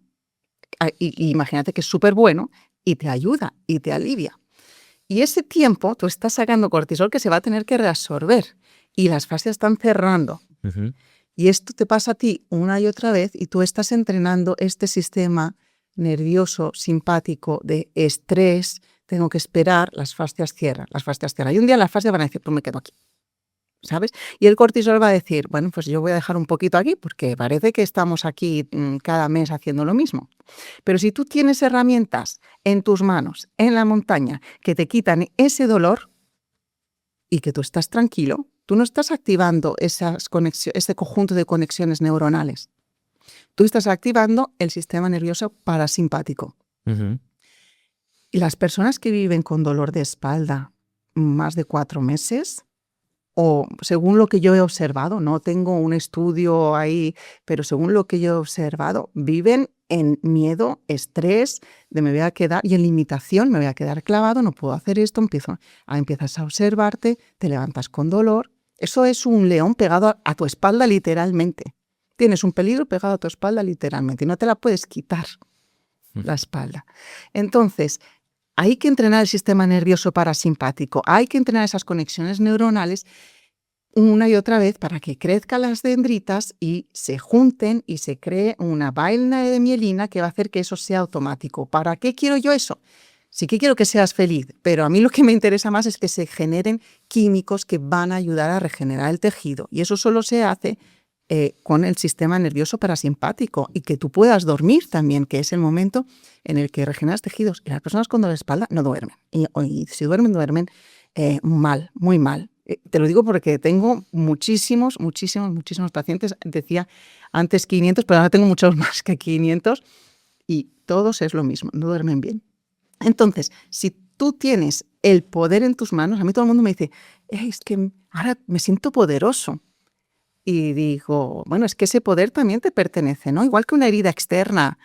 y imagínate que es súper bueno, y te ayuda y te alivia. Y ese tiempo tú estás sacando cortisol que se va a tener que reabsorber y las fascias están cerrando. Y esto te pasa a ti una y otra vez y tú estás entrenando este sistema nervioso, simpático, de estrés, tengo que esperar, las fascias cierran. Y un día las fascias van a decir, pues me quedo aquí, ¿sabes? Y el cortisol va a decir, bueno, pues yo voy a dejar un poquito aquí porque parece que estamos aquí cada mes haciendo lo mismo. Pero si tú tienes herramientas en tus manos, en la montaña, que te quitan ese dolor y que tú estás tranquilo, tú no estás activando ese conjunto de conexiones neuronales. Tú estás activando el sistema nervioso parasimpático. Y las personas que viven con dolor de espalda más de 4 meses, o según lo que yo he observado, no tengo un estudio ahí, pero según lo que yo he observado, viven en miedo, estrés, de me voy a quedar, y en limitación, me voy a quedar clavado, no puedo hacer esto, empiezas a observarte, te levantas con dolor. Eso es un león pegado a tu espalda literalmente. Tienes un peligro pegado a tu espalda literalmente y no te la puedes quitar, la espalda. Entonces, hay que entrenar el sistema nervioso parasimpático, hay que entrenar esas conexiones neuronales una y otra vez para que crezcan las dendritas y se junten y se cree una vaina de mielina que va a hacer que eso sea automático. ¿Para qué quiero yo eso? Sí que quiero que seas feliz, pero a mí lo que me interesa más es que se generen químicos que van a ayudar a regenerar el tejido. Y eso solo se hace con el sistema nervioso parasimpático y que tú puedas dormir también, que es el momento en el que regeneras tejidos. Y las personas con dolor de espalda no duermen. Y si duermen mal, muy mal. Te lo digo porque tengo muchísimos pacientes. Decía antes 500, pero ahora tengo muchos más que 500 y todos es lo mismo, no duermen bien. Entonces, si tú tienes el poder en tus manos, a mí todo el mundo me dice, es que ahora me siento poderoso. Y digo, bueno, es que ese poder también te pertenece, ¿no? Igual que una herida externa,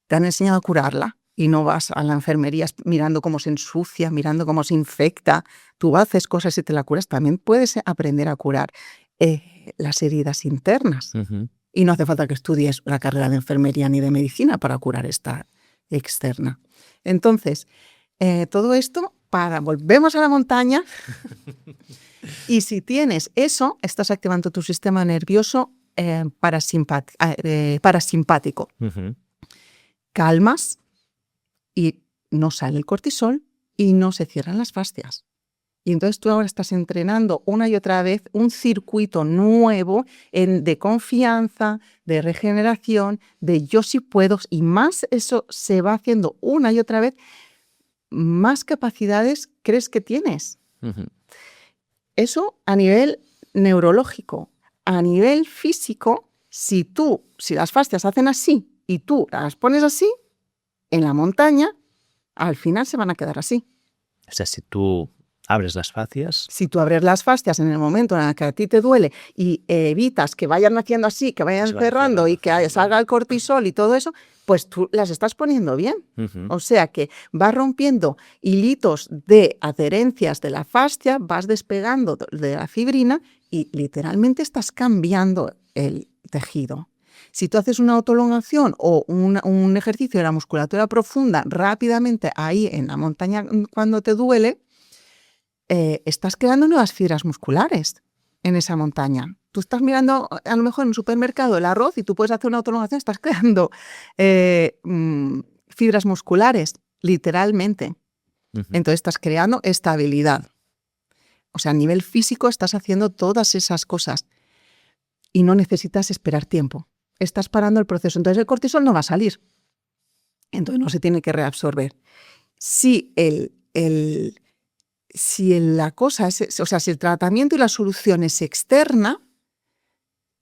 te han enseñado a curarla y no vas a la enfermería mirando cómo se ensucia, mirando cómo se infecta. Tú haces cosas y te la curas. También puedes aprender a curar las heridas internas. Y no hace falta que estudies la carrera de enfermería ni de medicina para curar esta externa. Entonces, todo esto volvemos a la montaña. Y si tienes eso, estás activando tu sistema nervioso parasimpático. Calmas y no sale el cortisol y no se cierran las fascias. Y entonces tú ahora estás entrenando una y otra vez un circuito nuevo de confianza, de regeneración, de yo sí puedo, y más eso se va haciendo una y otra vez, más capacidades crees que tienes. Eso a nivel neurológico. A nivel físico, si las fascias hacen así y tú las pones así, en la montaña, al final se van a quedar así. O sea, si tú abres las fascias. Si tú abres las fascias en el momento en el que a ti te duele y evitas que vayan haciendo así, que vayan cerrando y que salga el cortisol y todo eso, pues tú las estás poniendo bien. O sea que vas rompiendo hilitos de adherencias de la fascia, vas despegando de la fibrina y literalmente estás cambiando el tejido. Si tú haces una autoelongación o un ejercicio de la musculatura profunda rápidamente ahí en la montaña cuando te duele, estás creando nuevas fibras musculares en esa montaña. Tú estás mirando a lo mejor en un supermercado el arroz y tú puedes hacer una autoelongación, estás creando fibras musculares, literalmente. Entonces estás creando estabilidad. O sea, a nivel físico estás haciendo todas esas cosas y no necesitas esperar tiempo. Estás parando el proceso. Entonces el cortisol no va a salir. Entonces no se tiene que reabsorber. Si la cosa es, o sea, si el tratamiento y la solución es externa,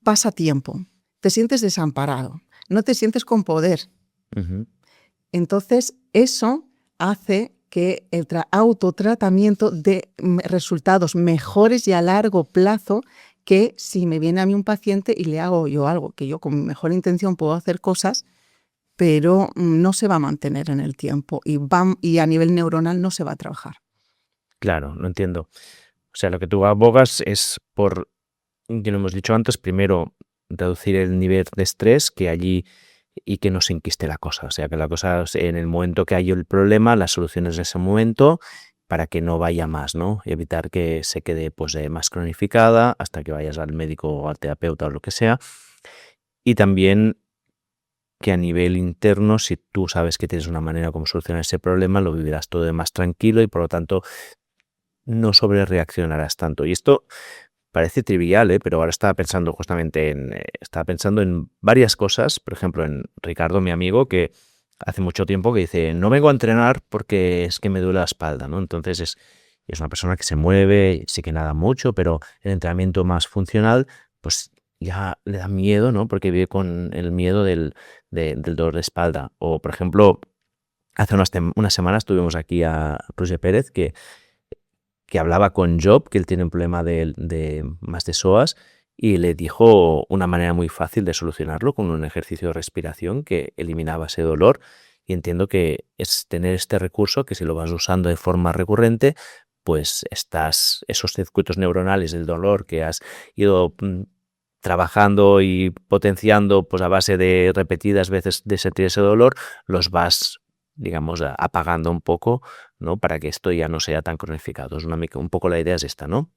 pasa tiempo, te sientes desamparado, no te sientes con poder. Entonces, eso hace que el autotratamiento de resultados mejores y a largo plazo que si me viene a mí un paciente y le hago yo algo que yo con mi mejor intención puedo hacer cosas, pero no se va a mantener en el tiempo y a nivel neuronal no se va a trabajar. Claro, lo entiendo. O sea, lo que tú abogas es por, que lo hemos dicho antes, primero reducir el nivel de estrés que allí y que no se enquiste la cosa. O sea, que la cosa en el momento que hay el problema, las soluciones en ese momento para que no vaya más, ¿no? Y evitar que se quede pues más cronificada hasta que vayas al médico o al terapeuta o lo que sea. Y también que a nivel interno, si tú sabes que tienes una manera como solucionar ese problema, lo vivirás todo de más tranquilo y por lo tanto no sobrereaccionarás tanto. Y esto parece trivial, pero ahora estaba pensando justamente en varias cosas. Por ejemplo, en Ricardo, mi amigo, que hace mucho tiempo que dice, no vengo a entrenar porque es que me duele la espalda, ¿no? Entonces es una persona que se mueve, sí que nada mucho, pero el entrenamiento más funcional, pues ya le da miedo, ¿no? Porque vive con el miedo del dolor de espalda. O, por ejemplo, hace unas semanas tuvimos aquí a Roger Pérez, que hablaba con Job, que él tiene un problema más de psoas, y le dijo una manera muy fácil de solucionarlo con un ejercicio de respiración que eliminaba ese dolor. Y entiendo que es tener este recurso que si lo vas usando de forma recurrente, pues esos circuitos neuronales del dolor que has ido trabajando y potenciando pues a base de repetidas veces de sentir ese dolor, los vas, digamos, apagando un poco, ¿no? Para que esto ya no sea tan cronificado. Un poco la idea es esta, ¿no?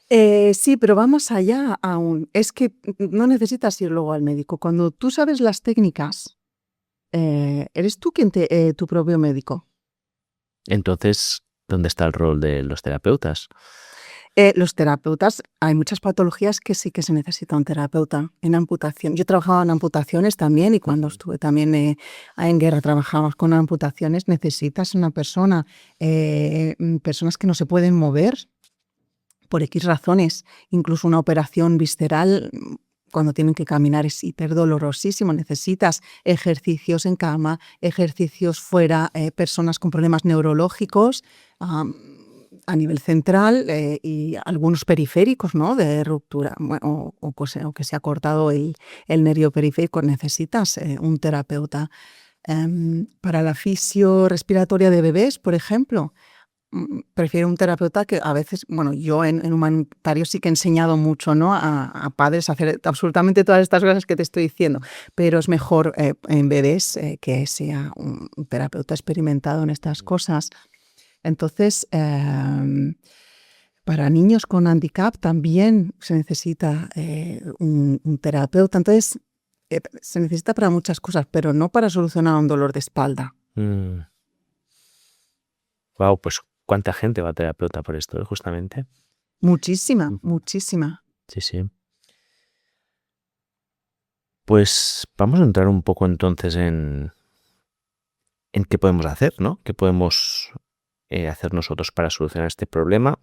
Sí, pero vamos allá aún. Es que no necesitas ir luego al médico. Cuando tú sabes las técnicas, eres tú tu propio médico. Entonces, ¿dónde está el rol de los terapeutas? Los terapeutas, hay muchas patologías que sí que se necesita un terapeuta en amputación. Yo trabajaba en amputaciones también y cuando estuve también en guerra trabajamos con amputaciones. Necesitas una persona, personas que no se pueden mover por X razones, incluso una operación visceral. Cuando tienen que caminar es hiperdolorosísimo. Necesitas ejercicios en cama, ejercicios fuera, personas con problemas neurológicos a nivel central y algunos periféricos, ¿no? De ruptura o que se ha cortado el nervio periférico. Necesitas un terapeuta. Para la fisiorrespiratoria de bebés, por ejemplo, prefiero un terapeuta que a veces, bueno, yo en humanitario sí que he enseñado mucho, ¿no? a padres a hacer absolutamente todas estas cosas que te estoy diciendo, pero es mejor en bebés que sea un terapeuta experimentado en estas cosas. Entonces, para niños con handicap también se necesita un terapeuta. Entonces, se necesita para muchas cosas, pero no para solucionar un dolor de espalda. Wow, pues ¿cuánta gente va a terapeuta por esto, justamente? Muchísima, muchísima. Sí, sí. Pues vamos a entrar un poco entonces en qué podemos hacer, ¿no? ¿Qué podemos hacer nosotros para solucionar este problema?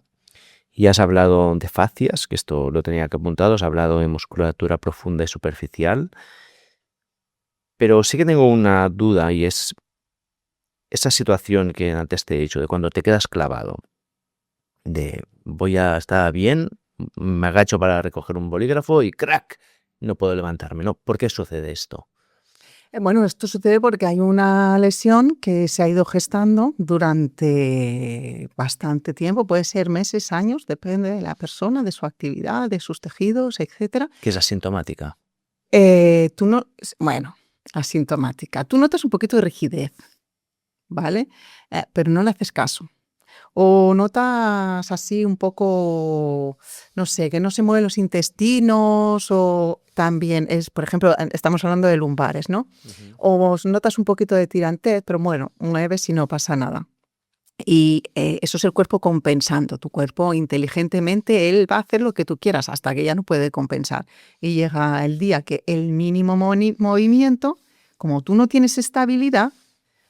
Ya has hablado de fascias, que esto lo tenía que apuntado, has hablado de musculatura profunda y superficial, pero sí que tengo una duda y es esa situación que antes te he dicho, de cuando te quedas clavado, de voy a estar bien, me agacho para recoger un bolígrafo y ¡crack! No puedo levantarme, ¿no? ¿Por qué sucede esto? Bueno, esto sucede porque hay una lesión que se ha ido gestando durante bastante tiempo, puede ser meses, años, depende de la persona, de su actividad, de sus tejidos, etcétera. Que es asintomática. Asintomática. Tú notas un poquito de rigidez, ¿vale? Pero no le haces caso. O notas así un poco, no sé, que no se mueven los intestinos o también es, por ejemplo, estamos hablando de lumbares, ¿no? O notas un poquito de tirantez, pero bueno, mueves y no pasa nada. Y eso es el cuerpo compensando. Tu cuerpo inteligentemente, él va a hacer lo que tú quieras hasta que ya no puede compensar. Y llega el día que el mínimo movimiento, como tú no tienes estabilidad,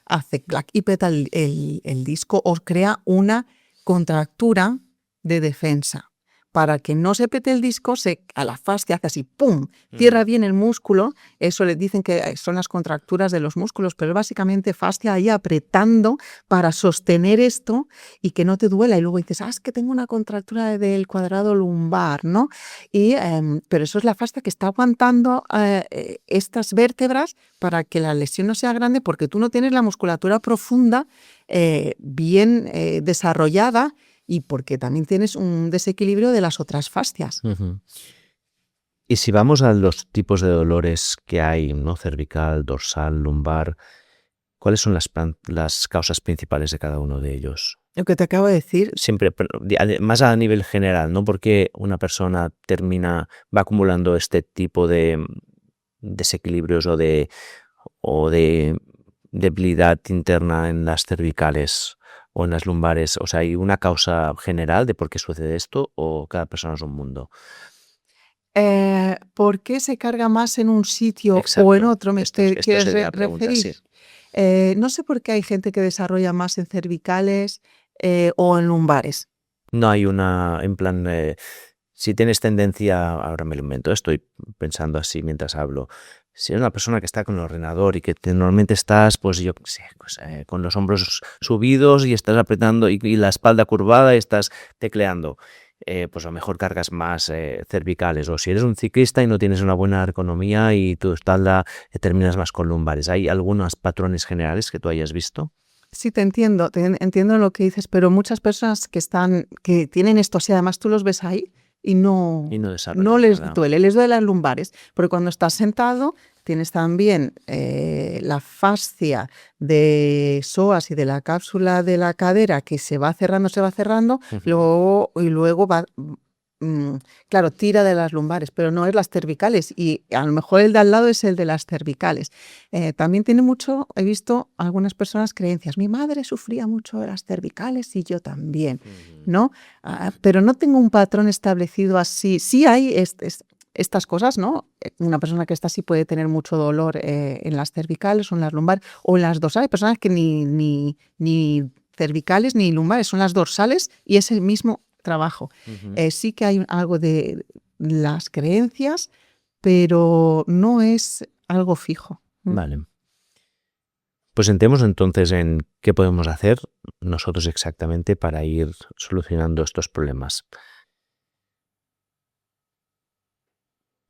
hace clac y peta el disco o crea una contractura de defensa. para que no se pete el disco, a la fascia hace así, ¡pum!, cierra bien el músculo. Eso le dicen que son las contracturas de los músculos, pero es básicamente fascia ahí apretando para sostener esto y que no te duela. Y luego dices, es que tengo una contractura del cuadrado lumbar, ¿no? Pero eso es la fascia que está aguantando estas vértebras para que la lesión no sea grande, porque tú no tienes la musculatura profunda bien desarrollada y porque también tienes un desequilibrio de las otras fascias. Uh-huh. Y si vamos a los tipos de dolores que hay, ¿no? Cervical, dorsal, lumbar, ¿cuáles son las causas principales de cada uno de ellos? Lo que te acabo de decir. Siempre, más a nivel general, ¿no? Porque una persona va acumulando este tipo de desequilibrios o de debilidad interna en las cervicales o en las lumbares. O sea, ¿hay una causa general de por qué sucede esto o cada persona es un mundo? ¿Por qué se carga más en un sitio Exacto. o en otro? ¿Quieres referir? Sí. No sé por qué hay gente que desarrolla más en cervicales o en lumbares. No hay una, en plan, si tienes tendencia, ahora me lo invento, estoy pensando así mientras hablo, si eres una persona que está con el ordenador y que normalmente estás, pues yo qué sé, con los hombros subidos y estás apretando y la espalda curvada y estás tecleando, pues a lo mejor cargas más cervicales. O si eres un ciclista y no tienes una buena ergonomía y tu espalda terminas más con lumbares. ¿Hay algunos patrones generales que tú hayas visto? Sí, te entiendo lo que dices, pero muchas personas que tienen esto, si además tú los ves ahí y no les duele, les duele las lumbares, porque cuando estás sentado tienes también la fascia de psoas y de la cápsula de la cadera que se va cerrando, Uh-huh. y luego va... claro, tira de las lumbares, pero no es las cervicales, y a lo mejor el de al lado es el de las cervicales. También tiene mucho, he visto algunas personas creencias, mi madre sufría mucho de las cervicales y yo también, ¿no? Pero no tengo un patrón establecido así. Sí hay estas cosas, ¿no? Una persona que está así puede tener mucho dolor en las cervicales o en las lumbares o en las dorsales. Hay personas que ni cervicales ni lumbares, son las dorsales y es el mismo trabajo. Uh-huh. Sí que hay algo de las creencias, pero no es algo fijo. Vale. Pues entremos entonces en qué podemos hacer nosotros exactamente para ir solucionando estos problemas.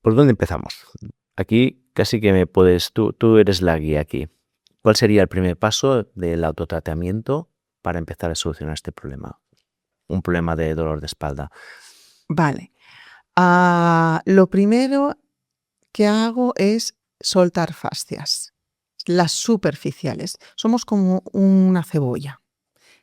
¿Por dónde empezamos? Aquí casi que me puedes, tú eres la guía aquí. ¿Cuál sería el primer paso del autotratamiento para empezar a solucionar este problema? Un problema de dolor de espalda. Vale. Lo primero que hago es soltar fascias, las superficiales. Somos como una cebolla.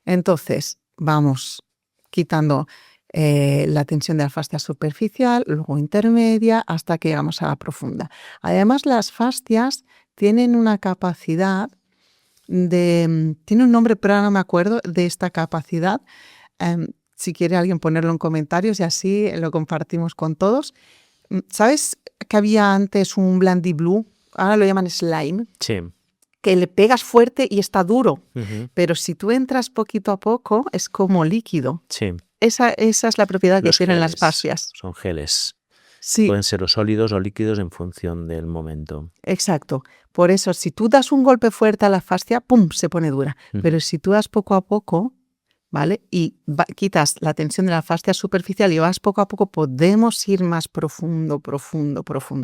Entonces, vamos quitando la tensión de la fascia superficial, luego intermedia, hasta que llegamos a la profunda. Además, las fascias tienen una capacidad tiene un nombre, pero ahora no me acuerdo de esta capacidad. Si quiere alguien ponerlo en comentarios y así lo compartimos con todos. ¿Sabes que había antes un Blandy Blue? Ahora lo llaman slime. Sí. Que le pegas fuerte y está duro. Uh-huh. Pero si tú entras poquito a poco, es como líquido. Sí. Esa es la propiedad que tienen geles, las fascias. Son geles. Sí. Pueden ser o sólidos o líquidos en función del momento. Exacto. Por eso, si tú das un golpe fuerte a la fascia, ¡pum!, se pone dura. Uh-huh. Pero si tú das poco a poco, ¿vale? Y quitas la tensión de la fascia superficial y vas poco a poco, podemos ir más profundo.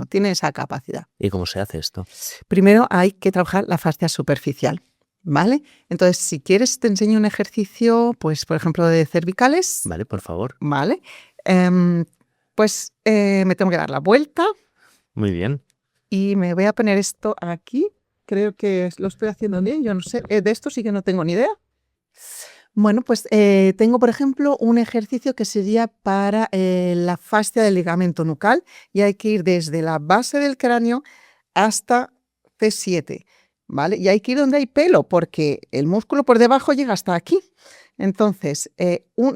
Tiene esa capacidad. ¿Y cómo se hace esto? Primero hay que trabajar la fascia superficial, ¿vale? Entonces, si quieres, te enseño un ejercicio, pues, por ejemplo, de cervicales. Vale, por favor. Vale. Pues me tengo que dar la vuelta. Muy bien. Y me voy a poner esto aquí. Creo que lo estoy haciendo bien, yo no sé. De esto sí que no tengo ni idea. Bueno, pues tengo, por ejemplo, un ejercicio que sería para la fascia del ligamento nucal y hay que ir desde la base del cráneo hasta C7, ¿vale? Y hay que ir donde hay pelo porque el músculo por debajo llega hasta aquí. Entonces,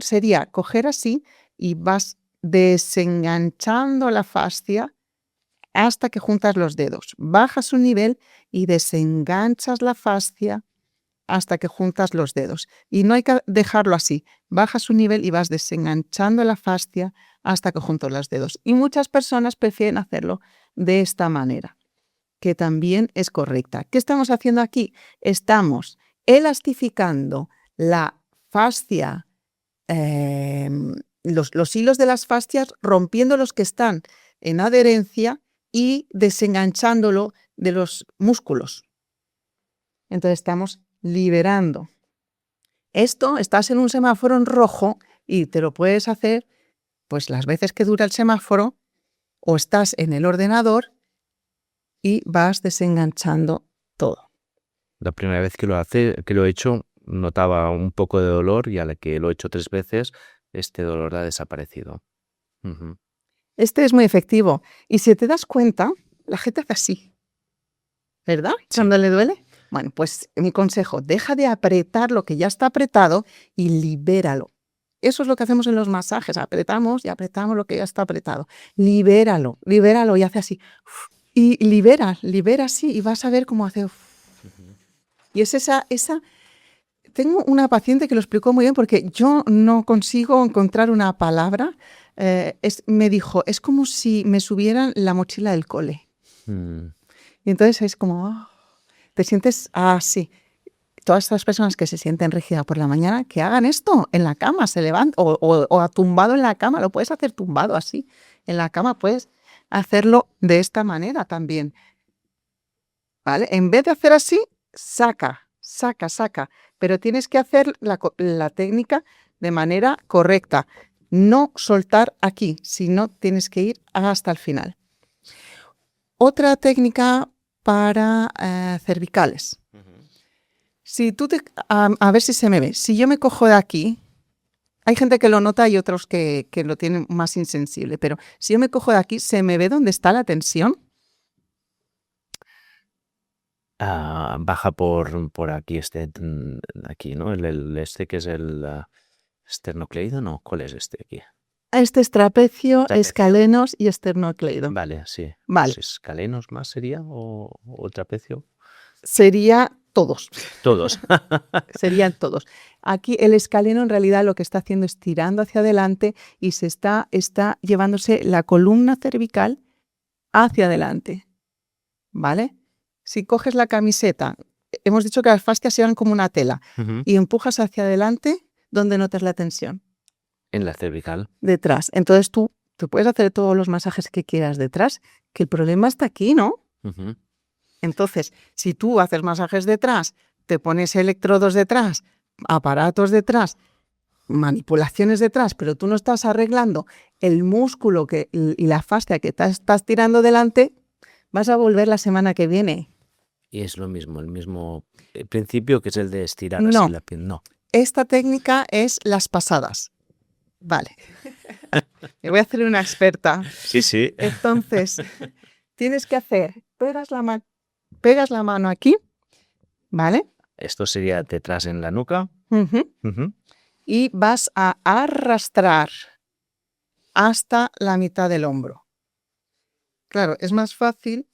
sería coger así y vas desenganchando la fascia hasta que juntas los dedos. Bajas un nivel y desenganchas la fascia hasta que juntas los dedos. Y no hay que dejarlo así. Bajas un nivel y vas desenganchando la fascia hasta que juntas los dedos. Y muchas personas prefieren hacerlo de esta manera, que también es correcta. ¿Qué estamos haciendo aquí? Estamos elastificando la fascia, los hilos de las fascias, rompiendo los que están en adherencia y desenganchándolo de los músculos. Entonces estamos liberando. Esto, estás en un semáforo en rojo y te lo puedes hacer pues las veces que dura el semáforo, o estás en el ordenador y vas desenganchando todo. La primera vez que lo he hecho, notaba un poco de dolor, y a la que lo he hecho 3 veces, este dolor ha desaparecido. Ujú. Este es muy efectivo. Y si te das cuenta, la gente hace así, ¿verdad? Sí. Cuando le duele. Bueno, pues mi consejo, deja de apretar lo que ya está apretado y libéralo. Eso es lo que hacemos en los masajes. Apretamos y apretamos lo que ya está apretado. Libéralo y hace así. Y libera así y vas a ver cómo hace. Y es esa. Tengo una paciente que lo explicó muy bien porque yo no consigo encontrar una palabra. Me dijo, es como si me subieran la mochila del cole. Y entonces es como, te sientes así. Todas estas personas que se sienten rígidas por la mañana, que hagan esto en la cama, se levantan o tumbado en la cama, lo puedes hacer tumbado así. En la cama puedes hacerlo de esta manera también. ¿Vale? En vez de hacer así, saca. Pero tienes que hacer la técnica de manera correcta. No soltar aquí, sino tienes que ir hasta el final. Otra técnica para cervicales. Si tú a ver si se me ve. Si yo me cojo de aquí, hay gente que lo nota y otros que lo tienen más insensible, pero si yo me cojo de aquí, ¿se me ve dónde está la tensión? Baja por aquí, aquí, ¿no? Este que es el esternocleido, ¿no? ¿Cuál es este aquí? Este es trapecio, Trapecio. escalenos y esternocleido. Vale, sí. Vale. Pues escalenos más sería, o trapecio. Sería todos. Todos. Serían todos. Aquí el escaleno en realidad lo que está haciendo es tirando hacia adelante y se está llevándose la columna cervical hacia adelante. ¿Vale? Si coges la camiseta, hemos dicho que las fascias se van como una tela, Ujú. y empujas hacia adelante, ¿dónde notas la tensión? En la cervical. Detrás. Entonces tú puedes hacer todos los masajes que quieras detrás, que el problema está aquí, ¿no? Ujú. Entonces, si tú haces masajes detrás, te pones electrodos detrás, aparatos detrás, manipulaciones detrás, pero tú no estás arreglando el músculo y la fascia que estás tirando delante, vas a volver la semana que viene. Y es lo mismo, el mismo principio, que es el de estirar No. así la piel. No. Esta técnica es las pasadas. Vale. Me voy a hacer una experta. Sí. Entonces, tienes que hacer, pegas la mano aquí, ¿vale? Esto sería detrás en la nuca. Ujú. Ujú. Y vas a arrastrar hasta la mitad del hombro. Claro, es más fácil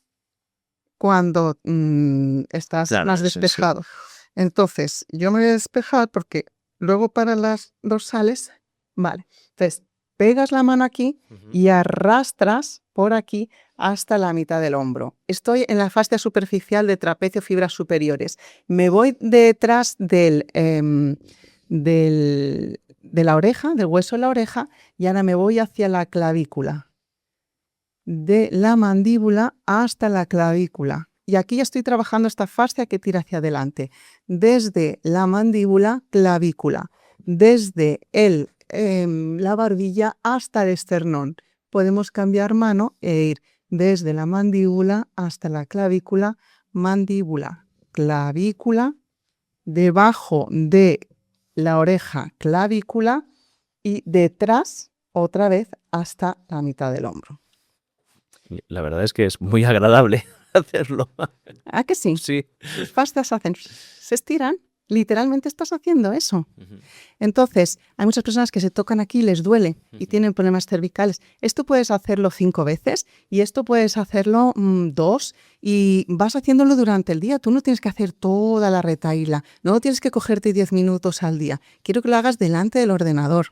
cuando estás Claro, más sí. despejado. Entonces, yo me voy a despejar porque luego para las dorsales, vale. Entonces, pegas la mano aquí y arrastras por aquí hasta la mitad del hombro. Estoy en la fascia superficial de trapecio, fibras superiores. Me voy detrás de la oreja, del hueso de la oreja, y ahora me voy hacia la clavícula. De la mandíbula hasta la clavícula. Y aquí ya estoy trabajando esta fascia que tira hacia adelante. Desde la mandíbula, clavícula. Desde la barbilla hasta el esternón. Podemos cambiar mano e ir desde la mandíbula hasta la clavícula, mandíbula, clavícula, debajo de la oreja, clavícula, y detrás otra vez hasta la mitad del hombro. La verdad es que es muy agradable hacerlo. ¿Ah, que sí? Sí. Las fascias se estiran Literalmente estás haciendo eso. Ujú. Entonces, hay muchas personas que se tocan aquí y les duele y tienen problemas cervicales. Esto puedes hacerlo 5 veces y esto puedes hacerlo 2 y vas haciéndolo durante el día. Tú no tienes que hacer toda la retahíla, no tienes que cogerte 10 minutos al día. Quiero que lo hagas delante del ordenador,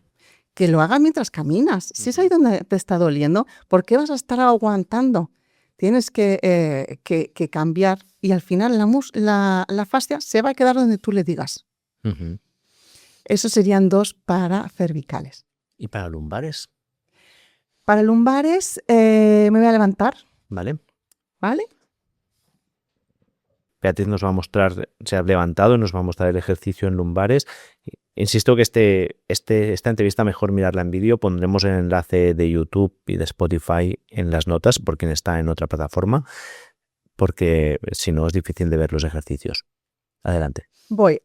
que lo hagas mientras caminas. Si es ahí donde te está doliendo, ¿por qué vas a estar aguantando? Tienes que cambiar y al final la fascia se va a quedar donde tú le digas. Ujú. Esos serían 2 para cervicales. ¿Y para lumbares? Para lumbares me voy a levantar, ¿Vale? ¿vale? Beatriz nos va a mostrar, se ha levantado y nos va a mostrar el ejercicio en lumbares. Insisto que esta entrevista mejor mirarla en vídeo. Pondremos el enlace de YouTube y de Spotify en las notas por quien está en otra plataforma, porque si no es difícil de ver los ejercicios. Adelante.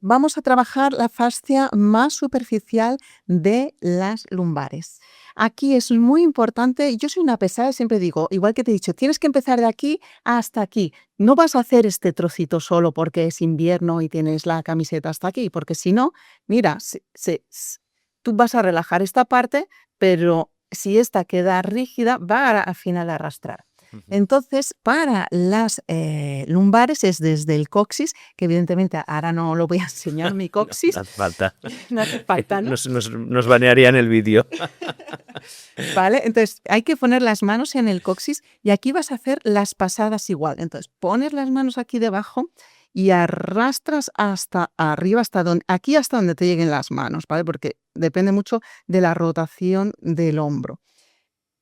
Vamos a trabajar la fascia más superficial de las lumbares. Aquí es muy importante, yo soy una pesada y siempre digo, igual que te he dicho, tienes que empezar de aquí hasta aquí. No vas a hacer este trocito solo porque es invierno y tienes la camiseta hasta aquí, porque si no, mira, tú vas a relajar esta parte, pero si esta queda rígida, va al final a arrastrar. Entonces, para las lumbares es desde el coxis, que evidentemente ahora no lo voy a enseñar mi coxis. No hace falta. No hace falta, ¿no? Nos banearían el vídeo. Vale, entonces hay que poner las manos en el coxis y aquí vas a hacer las pasadas igual. Entonces, pones las manos aquí debajo y arrastras hasta arriba, hasta donde te lleguen las manos, ¿vale? Porque depende mucho de la rotación del hombro.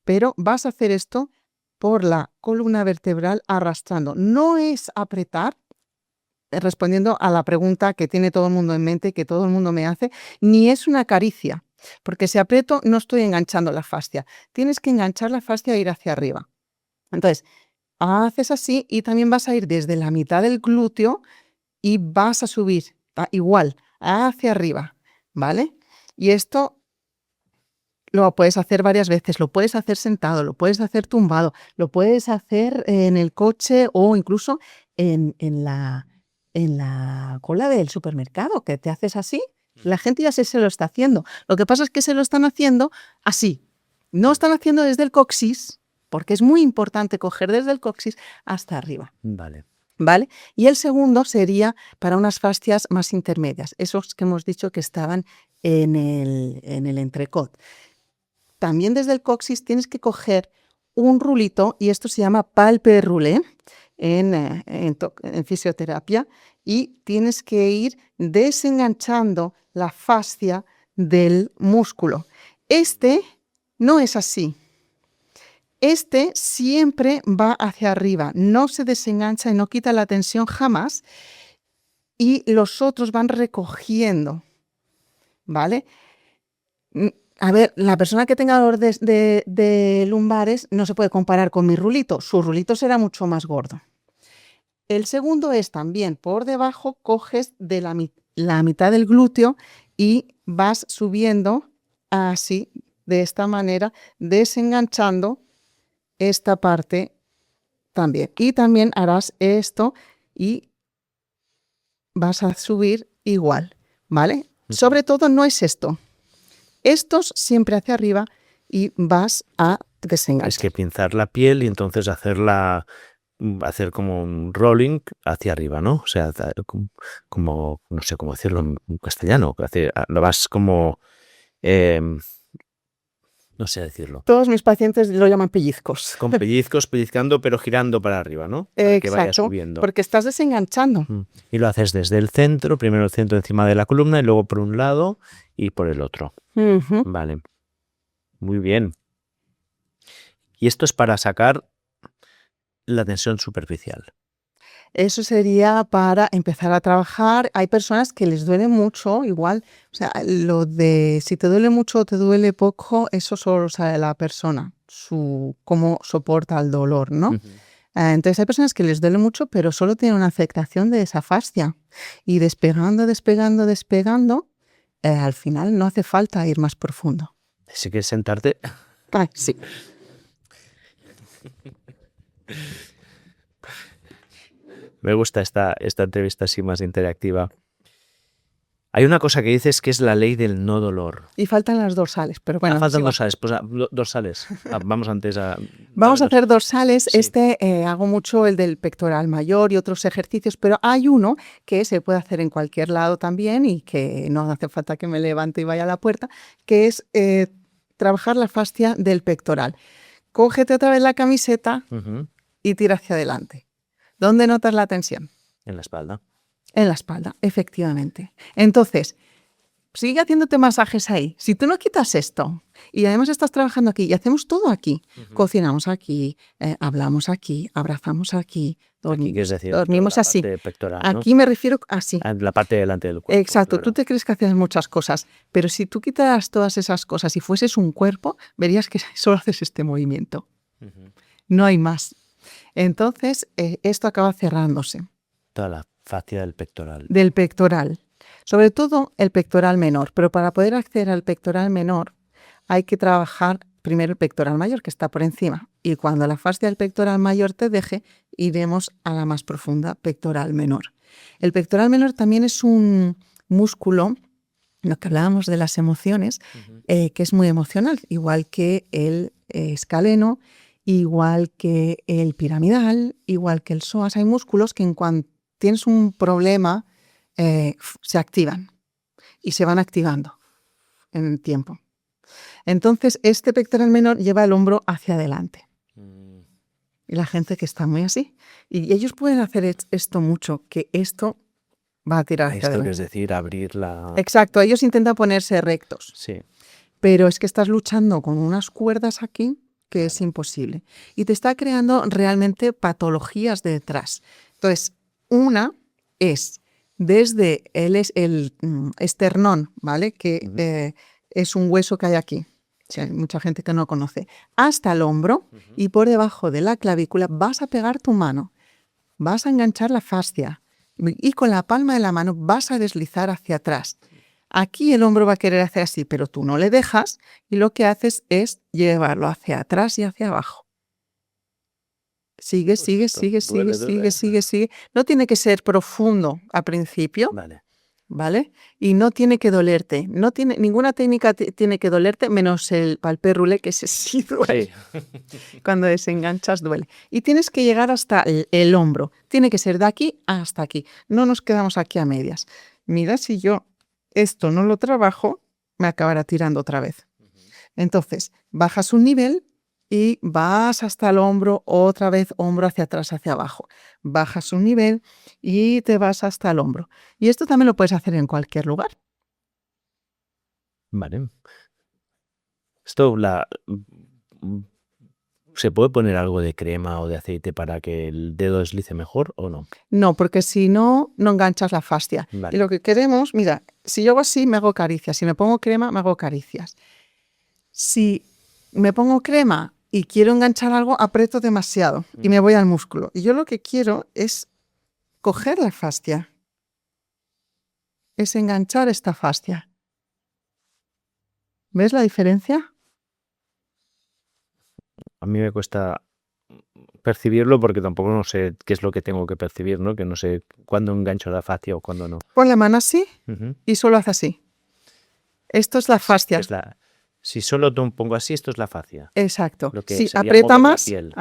Pero vas a hacer esto por la columna vertebral arrastrando. No es apretar, respondiendo a la pregunta que tiene todo el mundo en mente, que todo el mundo me hace, ni es una caricia, porque si aprieto no estoy enganchando la fascia. Tienes que enganchar la fascia e ir hacia arriba. Entonces, haces así y también vas a ir desde la mitad del glúteo y vas a subir igual hacia arriba, ¿vale? Y esto lo puedes hacer varias veces, lo puedes hacer sentado, lo puedes hacer tumbado, lo puedes hacer en el coche o incluso en la cola del supermercado, que te haces así. La gente ya se lo está haciendo. Lo que pasa es que se lo están haciendo así. No están haciendo desde el coxis, porque es muy importante coger desde el coxis hasta arriba. Vale. ¿Vale? Y el segundo sería para unas fascias más intermedias, esos que hemos dicho que estaban en el entrecot. También desde el coxis tienes que coger un rulito, y esto se llama palpe roulé en fisioterapia, y tienes que ir desenganchando la fascia del músculo. Este no es así. Este siempre va hacia arriba, no se desengancha y no quita la tensión jamás, y los otros van recogiendo, ¿vale? A ver, la persona que tenga dolor de lumbares no se puede comparar con mi rulito. Su rulito será mucho más gordo. El segundo es también por debajo, coges de la mitad del glúteo y vas subiendo así, de esta manera, desenganchando esta parte también. Y también harás esto y vas a subir igual, ¿vale? Sobre todo no es esto. Estos siempre hacia arriba y vas a desenganchar. Es que pinzar la piel y entonces hacer como un rolling hacia arriba, ¿no? O sea, como no sé cómo decirlo en castellano. Lo vas como... no sé decirlo. Todos mis pacientes lo llaman pellizcos. Con pellizcos, pellizcando, pero girando para arriba, ¿no? Para que vaya subiendo. Porque estás desenganchando. Y lo haces desde el centro, primero el centro encima de la columna y luego por un lado y por el otro. Vale. Muy bien. Y esto es para sacar la tensión superficial. Eso sería para empezar a trabajar. Hay personas que les duele mucho, igual, o sea, lo de si te duele mucho o te duele poco, eso solo sabe la persona, cómo soporta el dolor, ¿no? Entonces hay personas que les duele mucho, pero solo tienen una afectación de esa fascia. Y despegando, al final no hace falta ir más profundo. Si quieres sentarte. Sí. Me gusta esta entrevista así más interactiva. Hay una cosa que dices que es la ley del no dolor. Y faltan las dorsales, pero bueno. Faltan sigo. dorsales. Pues dorsales. Vamos antes a... Vamos a hacer dorsales. Sí. Hago mucho el del pectoral mayor y otros ejercicios, pero hay uno que se puede hacer en cualquier lado también y que no hace falta que me levante y vaya a la puerta, que es trabajar la fascia del pectoral. Cógete otra vez la camiseta Ujú. y tira hacia adelante. ¿Dónde notas la tensión? En la espalda. En la espalda, efectivamente. Entonces, sigue haciéndote masajes ahí. Si tú no quitas esto y además estás trabajando aquí y hacemos todo aquí, cocinamos aquí, hablamos aquí, abrazamos aquí, Aquí quieres decir dormimos la así. parte pectoral, ¿no? Aquí me refiero así. La parte de delante del cuerpo. Exacto, claro. tú te crees que haces muchas cosas, pero si tú quitaras todas esas cosas y fueses un cuerpo, verías que solo haces este movimiento. Ujú. No hay más. Entonces, esto acaba cerrándose. Toda la fascia del pectoral. Del pectoral, sobre todo el pectoral menor, pero para poder acceder al pectoral menor hay que trabajar primero el pectoral mayor, que está por encima, y cuando la fascia del pectoral mayor te deje, iremos a la más profunda, pectoral menor. El pectoral menor también es un músculo, lo que hablábamos de las emociones, que es muy emocional, igual que el escaleno, igual que el piramidal, igual que el psoas. Hay músculos que en cuanto tienes un problema, se activan y se van activando en el tiempo. Entonces, este pectoral menor lleva el hombro hacia adelante. Y la gente que está muy así. Y ellos pueden hacer esto mucho, que esto va a tirar hacia Esto que adelante. es decir, abrir la... Exacto, ellos intentan ponerse rectos. Sí. Pero es que estás luchando con unas cuerdas aquí que es imposible. Y te está creando realmente patologías de detrás. Entonces, una es desde el esternón, ¿vale? Que es un hueso que hay aquí. O sea, hay mucha gente que no conoce. Hasta el hombro y por debajo de la clavícula vas a pegar tu mano. Vas a enganchar la fascia y con la palma de la mano vas a deslizar hacia atrás. Aquí el hombro va a querer hacer así, pero tú no le dejas y lo que haces es llevarlo hacia atrás y hacia abajo. Sigue, sigue, Esto sigue, duele, sigue, duele. sigue, sigue. No tiene que ser profundo al principio, Vale. ¿vale? Y no tiene que dolerte. No tiene, ninguna técnica tiene que dolerte, menos el palpé roulé, que ese sí duele. Sí. Cuando desenganchas duele. Y tienes que llegar hasta el hombro. Tiene que ser de aquí hasta aquí. No nos quedamos aquí a medias. Mira, si yo esto no lo trabajo, me acabará tirando otra vez. Entonces, bajas un nivel y vas hasta el hombro, otra vez hombro hacia atrás, hacia abajo. Bajas un nivel y te vas hasta el hombro. Y esto también lo puedes hacer en cualquier lugar. Vale. Esto ¿se puede poner algo de crema o de aceite para que el dedo deslice mejor o no? No, porque si no, no enganchas la fascia. Vale. Y lo que queremos, mira, si yo hago así, me hago caricias. Si me pongo crema, me hago caricias. Si me pongo crema y quiero enganchar algo, aprieto demasiado y me voy al músculo. Y yo lo que quiero es coger la fascia, es enganchar esta fascia. ¿Ves la diferencia? A mí me cuesta percibirlo porque tampoco no sé qué es lo que tengo que percibir, ¿no? Que no sé cuándo engancho la fascia o cuándo no. Pon la mano así Ujú. y solo haz así. Esto es la fascia. Si solo pongo así, esto es la fascia. Exacto. Lo que Sí, sería aprieta mover la más, piel.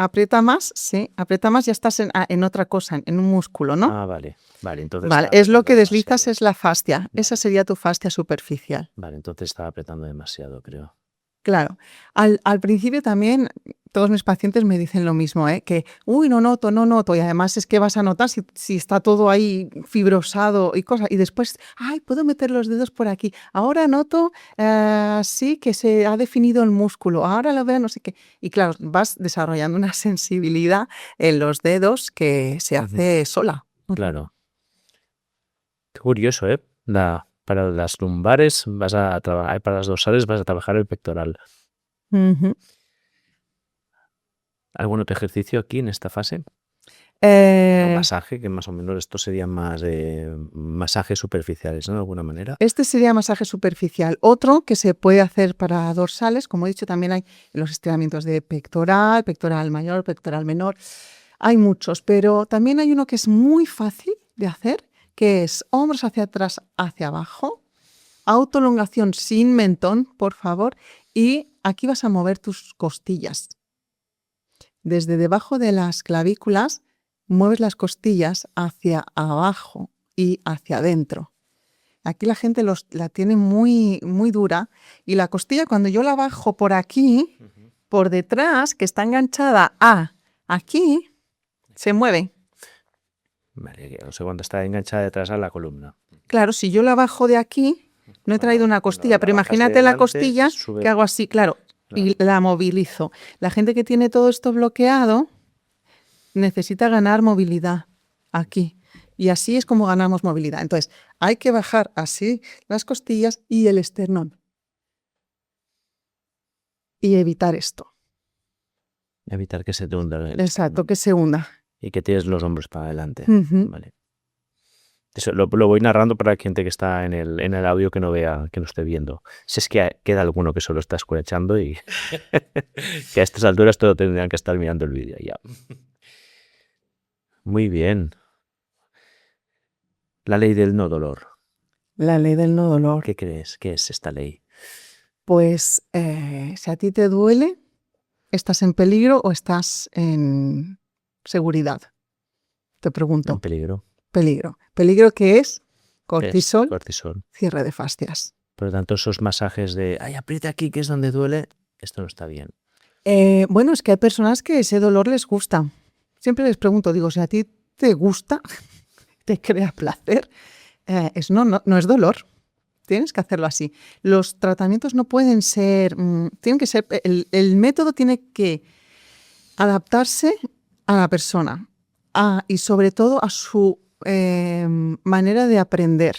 sí, aprieta más, ya estás en otra cosa, en un músculo, ¿no? Ah, vale. Vale, entonces Vale, estaba es lo que apretando deslizas, demasiado. es la fascia. Vale. Esa sería tu fascia superficial. Vale, entonces estaba apretando demasiado, creo. Claro. Al principio también todos mis pacientes me dicen lo mismo, que, uy, no noto. Y además es que vas a notar si está todo ahí fibrosado y cosas. Y después, ay, puedo meter los dedos por aquí. Ahora noto, sí, que se ha definido el músculo. Ahora lo veo, no sé qué. Y claro, vas desarrollando una sensibilidad en los dedos que se hace sola. Claro. Qué curioso, ¿eh? Para las lumbares vas a trabajar, para las dorsales vas a trabajar el pectoral. Ujú. ¿Algún otro ejercicio aquí en esta fase? Eh, O masaje, que más o menos esto serían más masajes superficiales, ¿no? De alguna manera. Este sería masaje superficial. Otro que se puede hacer para dorsales, como he dicho, también hay los estiramientos de pectoral, pectoral mayor, pectoral menor. Hay muchos, pero también hay uno que es muy fácil de hacer, que es hombros hacia atrás, hacia abajo, autoelongación sin mentón, por favor, y aquí vas a mover tus costillas. Desde debajo de las clavículas, mueves las costillas hacia abajo y hacia adentro. Aquí la gente la tiene muy, muy dura y la costilla cuando yo la bajo por aquí, por detrás, que está enganchada a aquí, se mueve. Vale, no sé cuándo está enganchada detrás a la columna. Claro, si yo la bajo de aquí, no he traído una costilla, pero imagínate la costilla que hago así, claro, y la movilizo. La gente que tiene todo esto bloqueado necesita ganar movilidad aquí. Y así es como ganamos movilidad. Entonces, hay que bajar así las costillas y el esternón. Y evitar esto. Evitar que se te hunda. Exacto, que se hunda. Y que tires los hombros para adelante. Vale. Eso lo voy narrando para la gente que está en el audio que no vea, que no esté viendo. Si es que queda alguno que solo está escuchando y que a estas alturas todo tendrían que estar mirando el vídeo ya. Muy bien. La ley del no dolor. La ley del no dolor. ¿Qué crees? ¿Qué es esta ley? Pues si a ti te duele, ¿estás en peligro o estás en seguridad? Te pregunto. En peligro. Peligro. ¿Peligro qué es? Cortisol. Es cortisol. Cierre de fascias. Por lo tanto, esos masajes de, ay, aprieta aquí que es donde duele, esto no está bien. Bueno, es que hay personas que ese dolor les gusta. Siempre les pregunto, digo, si a ti te gusta, te crea placer, no es dolor. Tienes que hacerlo así. Los tratamientos no pueden ser, tienen que ser, el método tiene que adaptarse a la persona y sobre todo a su manera de aprender,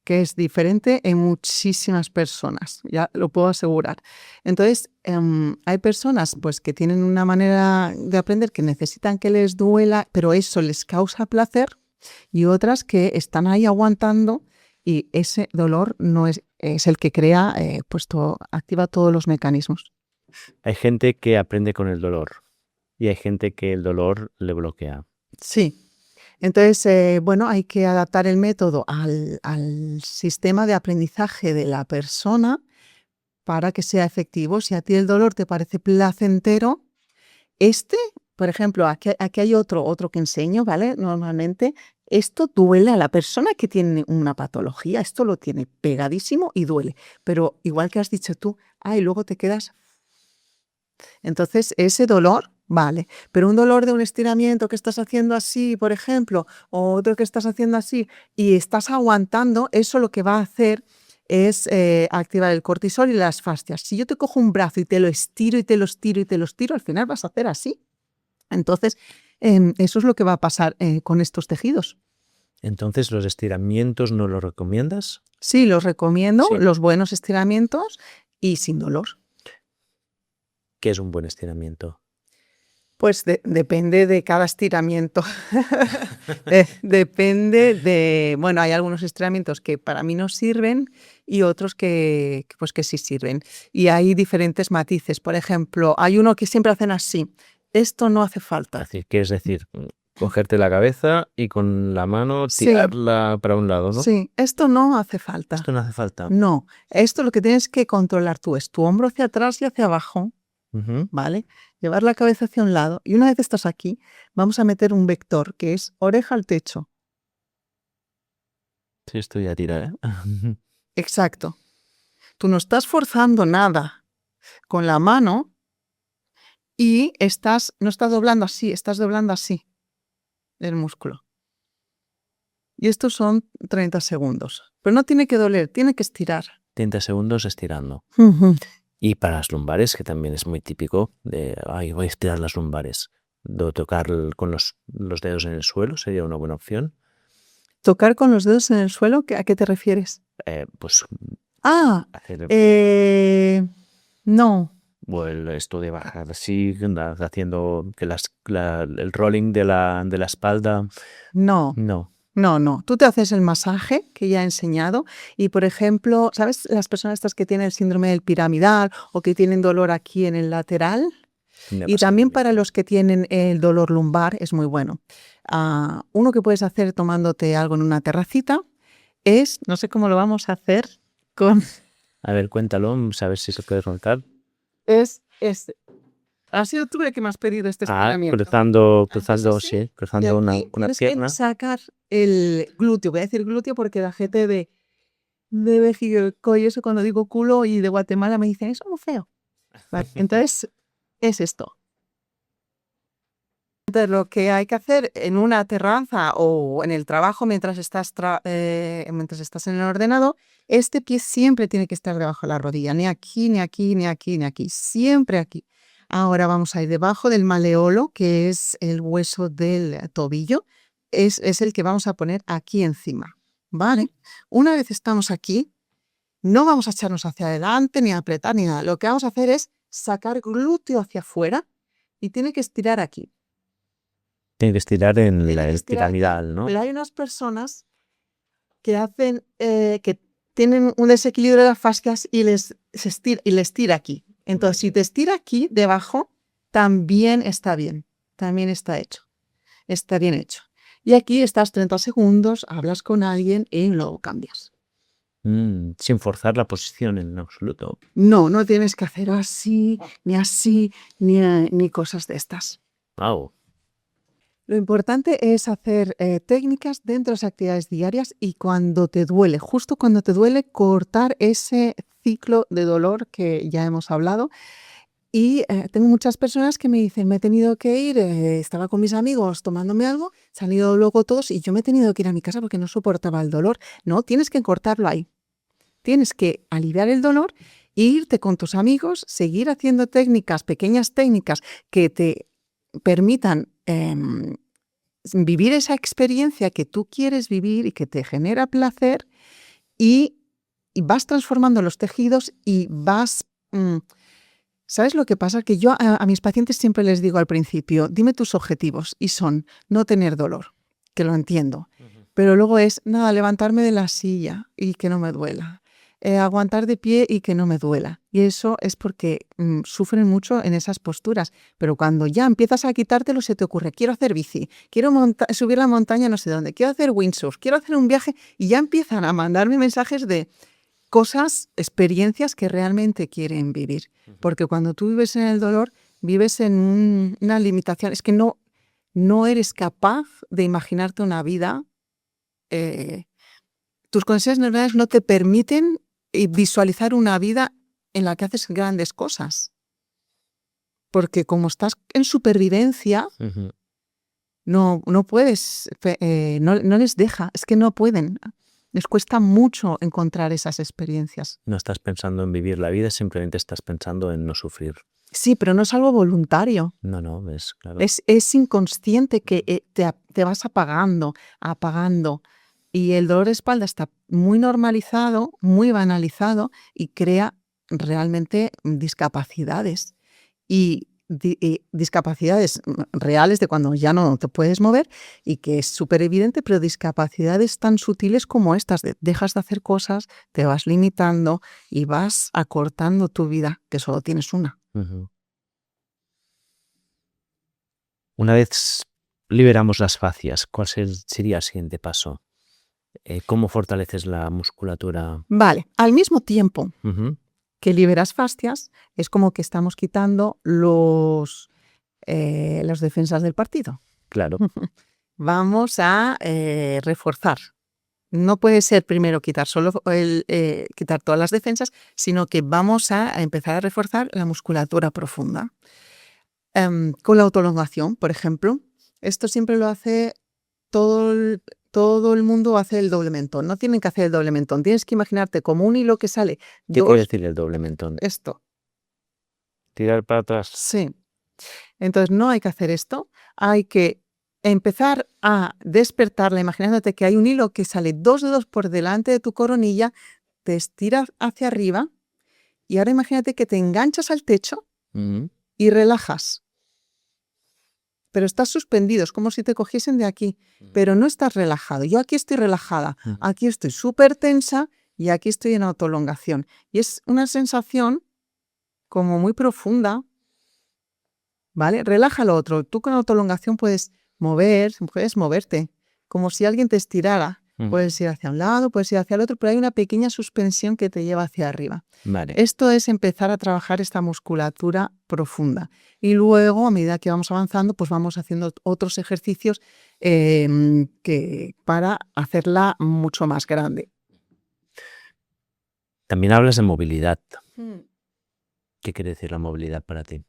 que es diferente en muchísimas personas, ya lo puedo asegurar. Entonces, hay personas pues, que tienen una manera de aprender que necesitan que les duela, pero eso les causa placer, y otras que están ahí aguantando y ese dolor no es el que crea, activa todos los mecanismos. Hay gente que aprende con el dolor y hay gente que el dolor le bloquea. Sí. Entonces, hay que adaptar el método al sistema de aprendizaje de la persona para que sea efectivo. Si a ti el dolor te parece placentero, por ejemplo, aquí hay otro que enseño, ¿vale? Normalmente, esto duele a la persona que tiene una patología, esto lo tiene pegadísimo y duele. Pero igual que has dicho tú, luego te quedas. Entonces, ese dolor, vale, pero un dolor de un estiramiento que estás haciendo así, por ejemplo, o otro que estás haciendo así y estás aguantando, eso lo que va a hacer es activar el cortisol y las fascias. Si yo te cojo un brazo y te lo estiro y te lo estiro y te lo estiro, al final vas a hacer así. Entonces, eso es lo que va a pasar con estos tejidos. Entonces, ¿los estiramientos no los recomiendas? Sí, los recomiendo, Sí. Los buenos estiramientos y sin dolor. ¿Qué es un buen estiramiento? Pues depende de cada estiramiento. Depende de... Bueno, hay algunos estiramientos que para mí no sirven y otros que sí sirven. Y hay diferentes matices. Por ejemplo, hay uno que siempre hacen así. Esto no hace falta. ¿Quieres decir? Cogerte la cabeza y con la mano tirarla para un lado, ¿no? Sí, esto no hace falta. Esto no hace falta. No, esto lo que tienes que controlar tú es tu hombro hacia atrás y hacia abajo. ¿Vale? Llevar la cabeza hacia un lado y una vez estás aquí, vamos a meter un vector que es oreja al techo. Sí, estoy a tirar, ¿eh? Exacto. Tú no estás forzando nada con la mano y no estás doblando así, estás doblando así el músculo. Y estos son 30 segundos. Pero no tiene que doler, tiene que estirar. 30 segundos estirando. Y para las lumbares, que también es muy típico, voy a estirar las lumbares. Tocar con los dedos en el suelo sería una buena opción. ¿Tocar con los dedos en el suelo? ¿A qué te refieres? No. O esto de bajar así, haciendo que el rolling de la espalda. No. Tú te haces el masaje que ya he enseñado y, por ejemplo, ¿sabes las personas estas que tienen el síndrome del piramidal o que tienen dolor aquí en el lateral? Me Y pasa también lo mismo. para los que tienen el dolor lumbar es muy bueno. Uno que puedes hacer tomándote algo en una terracita es, no sé cómo lo vamos a hacer con... A ver, cuéntalo, a ver si se puede contar. Es este. Ha sido tú el que me has pedido este estiramiento. Cruzando, Entonces, sí, de cruzando una aquí tienes pierna. que sacar el glúteo. Voy a decir glúteo porque la gente de México y eso cuando digo culo y de Guatemala me dicen, eso es muy feo. Vale, entonces es esto. Entonces, lo que hay que hacer en una terraza o en el trabajo mientras estás en el ordenador, este pie siempre tiene que estar debajo de la rodilla, ni aquí, ni aquí, ni aquí, ni aquí, siempre aquí. Ahora vamos a ir debajo del maleolo, que es el hueso del tobillo, es el que vamos a poner aquí encima, ¿vale? Una vez estamos aquí, no vamos a echarnos hacia adelante, ni a apretar, ni nada. Lo que vamos a hacer es sacar glúteo hacia afuera y tiene que estirar aquí. Tiene que estirar en Tiene que el estirar aquí. piramidal, ¿no? Pero hay unas personas que hacen, que tienen un desequilibrio de las fascias y les tira aquí. Entonces, si te estira aquí debajo, también está bien, también está hecho, está bien hecho. Y aquí estás 30 segundos, hablas con alguien y luego cambias. Sin forzar la posición en absoluto. No tienes que hacer así, ni cosas de estas. Wow. Lo importante es hacer técnicas dentro de las actividades diarias y cuando te duele, justo cuando te duele, cortar ese ciclo de dolor que ya hemos hablado. Y tengo muchas personas que me dicen, me he tenido que ir, estaba con mis amigos tomándome algo, se han ido luego todos y yo me he tenido que ir a mi casa porque no soportaba el dolor. No, tienes que cortarlo ahí. Tienes que aliviar el dolor e irte con tus amigos, seguir haciendo técnicas, pequeñas técnicas que te permitan vivir esa experiencia que tú quieres vivir y que te genera placer y vas transformando los tejidos y vas... ¿Sabes lo que pasa? Que yo a mis pacientes siempre les digo al principio, dime tus objetivos y son no tener dolor, que lo entiendo, pero luego es, nada, levantarme de la silla y que no me duela. Aguantar de pie y que no me duela. Y eso es porque sufren mucho en esas posturas. Pero cuando ya empiezas a quitártelo, se te ocurre, quiero hacer bici, quiero subir la montaña no sé dónde, quiero hacer windsurf, quiero hacer un viaje, y ya empiezan a mandarme mensajes de cosas, experiencias que realmente quieren vivir. Porque cuando tú vives en el dolor, vives en una limitación. Es que no eres capaz de imaginarte una vida. Tus conexiones neuronales no te permiten visualizar una vida en la que haces grandes cosas. Porque como estás en supervivencia, no puedes, no les deja, es que no pueden. Les cuesta mucho encontrar esas experiencias. No estás pensando en vivir la vida, simplemente estás pensando en no sufrir. Sí, pero no es algo voluntario. No, es claro. Es inconsciente que te vas apagando. Y el dolor de espalda está muy normalizado, muy banalizado y crea realmente discapacidades. Y discapacidades reales de cuando ya no te puedes mover y que es súper evidente, pero discapacidades tan sutiles como estas, dejas de hacer cosas, te vas limitando y vas acortando tu vida, que solo tienes una. Una vez liberamos las fascias, ¿cuál sería el siguiente paso? ¿Cómo fortaleces la musculatura? Vale, al mismo tiempo que liberas fascias, es como que estamos quitando las defensas del partido. Claro. Vamos a reforzar. No puede ser primero quitar quitar todas las defensas, sino que vamos a empezar a reforzar la musculatura profunda. Con la autoelongación, por ejemplo, esto siempre lo hace todo el mundo, hace el doble mentón. No tienen que hacer el doble mentón. Tienes que imaginarte como un hilo que sale. ¿Qué quiere decir el doble mentón? Esto. Tirar para atrás. Sí. Entonces no hay que hacer esto. Hay que empezar a despertarla imaginándote que hay un hilo que sale 2 dedos por delante de tu coronilla, te estiras hacia arriba y ahora imagínate que te enganchas al techo y relajas. Pero estás suspendido, es como si te cogiesen de aquí, pero no estás relajado. Yo aquí estoy relajada, aquí estoy súper tensa y aquí estoy en autoelongación. Y es una sensación como muy profunda ¿vale? Relaja lo otro. Tú con autoelongación puedes moverte, como si alguien te estirara. Puedes ir hacia un lado, puedes ir hacia el otro, pero hay una pequeña suspensión que te lleva hacia arriba. Vale. Esto es empezar a trabajar esta musculatura profunda. Y luego, a medida que vamos avanzando, pues vamos haciendo otros ejercicios para hacerla mucho más grande. También hablas de movilidad. ¿Qué quiere decir la movilidad para ti?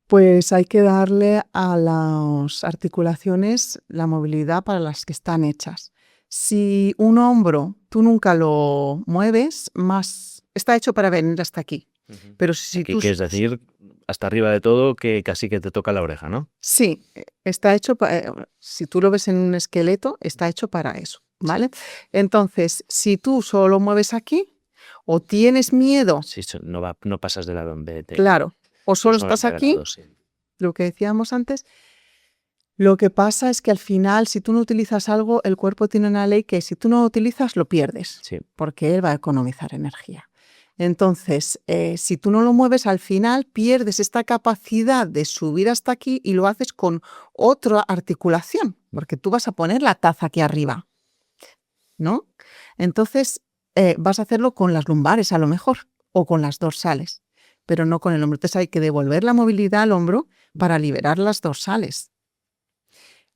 Pues hay que darle a las articulaciones la movilidad para las que están hechas. Si un hombro tú nunca lo mueves, está hecho para venir hasta aquí. Pero si ¿Qué quieres decir? Hasta arriba de todo, que casi que te toca la oreja, ¿no? Sí, está hecho si tú lo ves en un esqueleto, está hecho para eso, ¿vale? Entonces, si tú solo lo mueves aquí o tienes miedo, Sí, no pasas de lado en vez de... claro, o solo estás aquí, grado, sí. lo que decíamos antes. Lo que pasa es que al final, si tú no utilizas algo, el cuerpo tiene una ley que si tú no lo utilizas, lo pierdes, Sí. porque él va a economizar energía. Entonces, si tú no lo mueves, al final pierdes esta capacidad de subir hasta aquí y lo haces con otra articulación, porque tú vas a poner la taza aquí arriba, ¿no? Entonces, vas a hacerlo con las lumbares a lo mejor, o con las dorsales, pero no con el hombro. Entonces hay que devolver la movilidad al hombro para liberar las dorsales.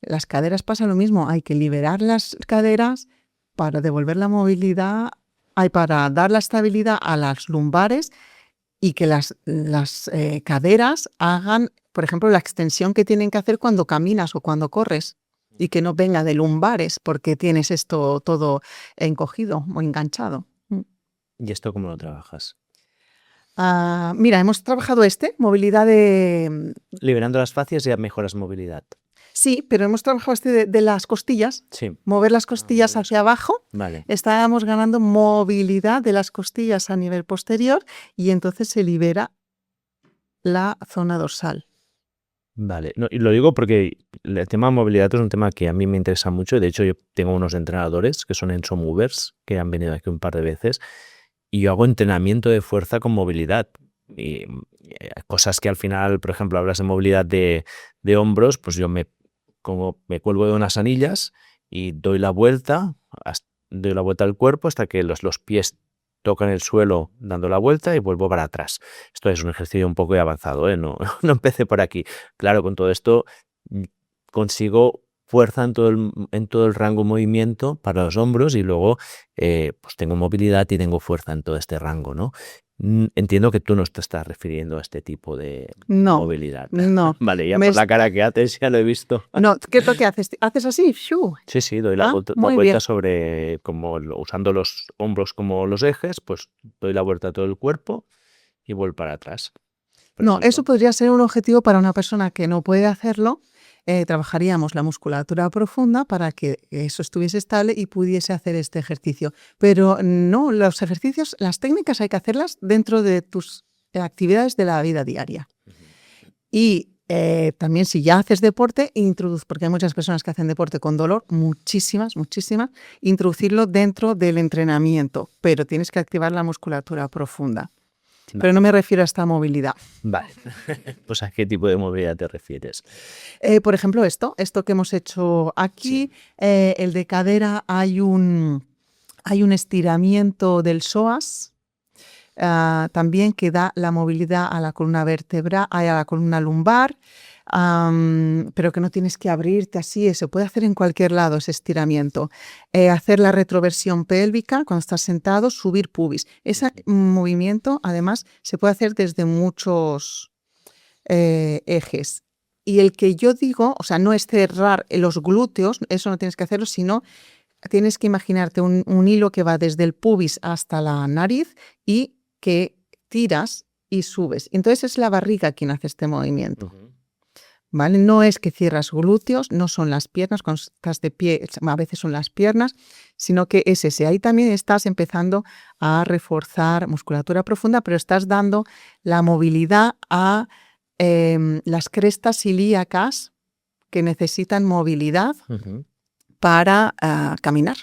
Las caderas pasa lo mismo, hay que liberar las caderas para devolver la movilidad, para dar la estabilidad a las lumbares y que las caderas hagan, por ejemplo, la extensión que tienen que hacer cuando caminas o cuando corres y que no venga de lumbares porque tienes esto todo encogido o enganchado. ¿Y esto cómo lo trabajas? Mira, hemos trabajado movilidad de... Liberando las fascias ya mejoras movilidad. Sí, pero hemos trabajado de las costillas, Sí. mover las costillas hacia abajo. Vale. Estábamos ganando movilidad de las costillas a nivel posterior y entonces se libera la zona dorsal. Vale, no, y lo digo porque el tema de movilidad es un tema que a mí me interesa mucho. De hecho, yo tengo unos entrenadores que son Enso Movers, que han venido aquí un par de veces, y yo hago entrenamiento de fuerza con movilidad. Y cosas que al final, por ejemplo, hablas de movilidad de hombros, pues yo me cuelgo de unas anillas y doy la vuelta al cuerpo hasta que los pies tocan el suelo dando la vuelta y vuelvo para atrás. Esto es un ejercicio un poco avanzado, ¿eh? No empecé por aquí. Claro, con todo esto consigo fuerza en todo el rango de movimiento para los hombros y luego pues tengo movilidad y tengo fuerza en todo este rango, ¿no? Entiendo que tú no te estás refiriendo a este tipo de movilidad. No. Vale, ya por la cara que haces ya lo he visto. No, ¿qué es lo que haces? ¿Haces así? ¡Shoo! Sí, doy la vuelta sobre, usando los hombros como los ejes, pues doy la vuelta a todo el cuerpo y vuelvo para atrás. No, eso podría ser un objetivo para una persona que no puede hacerlo. Trabajaríamos la musculatura profunda para que eso estuviese estable y pudiese hacer este ejercicio. Pero no, los ejercicios, las técnicas hay que hacerlas dentro de tus actividades de la vida diaria. Y también si ya haces deporte, porque hay muchas personas que hacen deporte con dolor, muchísimas, introducirlo dentro del entrenamiento, pero tienes que activar la musculatura profunda. No. Pero no me refiero a esta movilidad. Vale. Pues ¿a qué tipo de movilidad te refieres? Por ejemplo, esto que hemos hecho aquí, sí. El de cadera, hay un estiramiento del psoas, también que da la movilidad a la columna vertebral, a la columna lumbar, pero que no tienes que abrirte así, se puede hacer en cualquier lado ese estiramiento. Hacer la retroversión pélvica cuando estás sentado, subir pubis. Ese movimiento, además, se puede hacer desde muchos ejes. Y el que yo digo, o sea, no es cerrar los glúteos, eso no tienes que hacerlo, sino tienes que imaginarte un hilo que va desde el pubis hasta la nariz y que tiras y subes. Entonces es la barriga quien hace este movimiento. ¿Vale? No es que cierras glúteos, no son las piernas, cuando estás de pie a veces son las piernas, sino que es ese. Ahí también estás empezando a reforzar musculatura profunda, pero estás dando la movilidad a las crestas ilíacas que necesitan movilidad para caminar.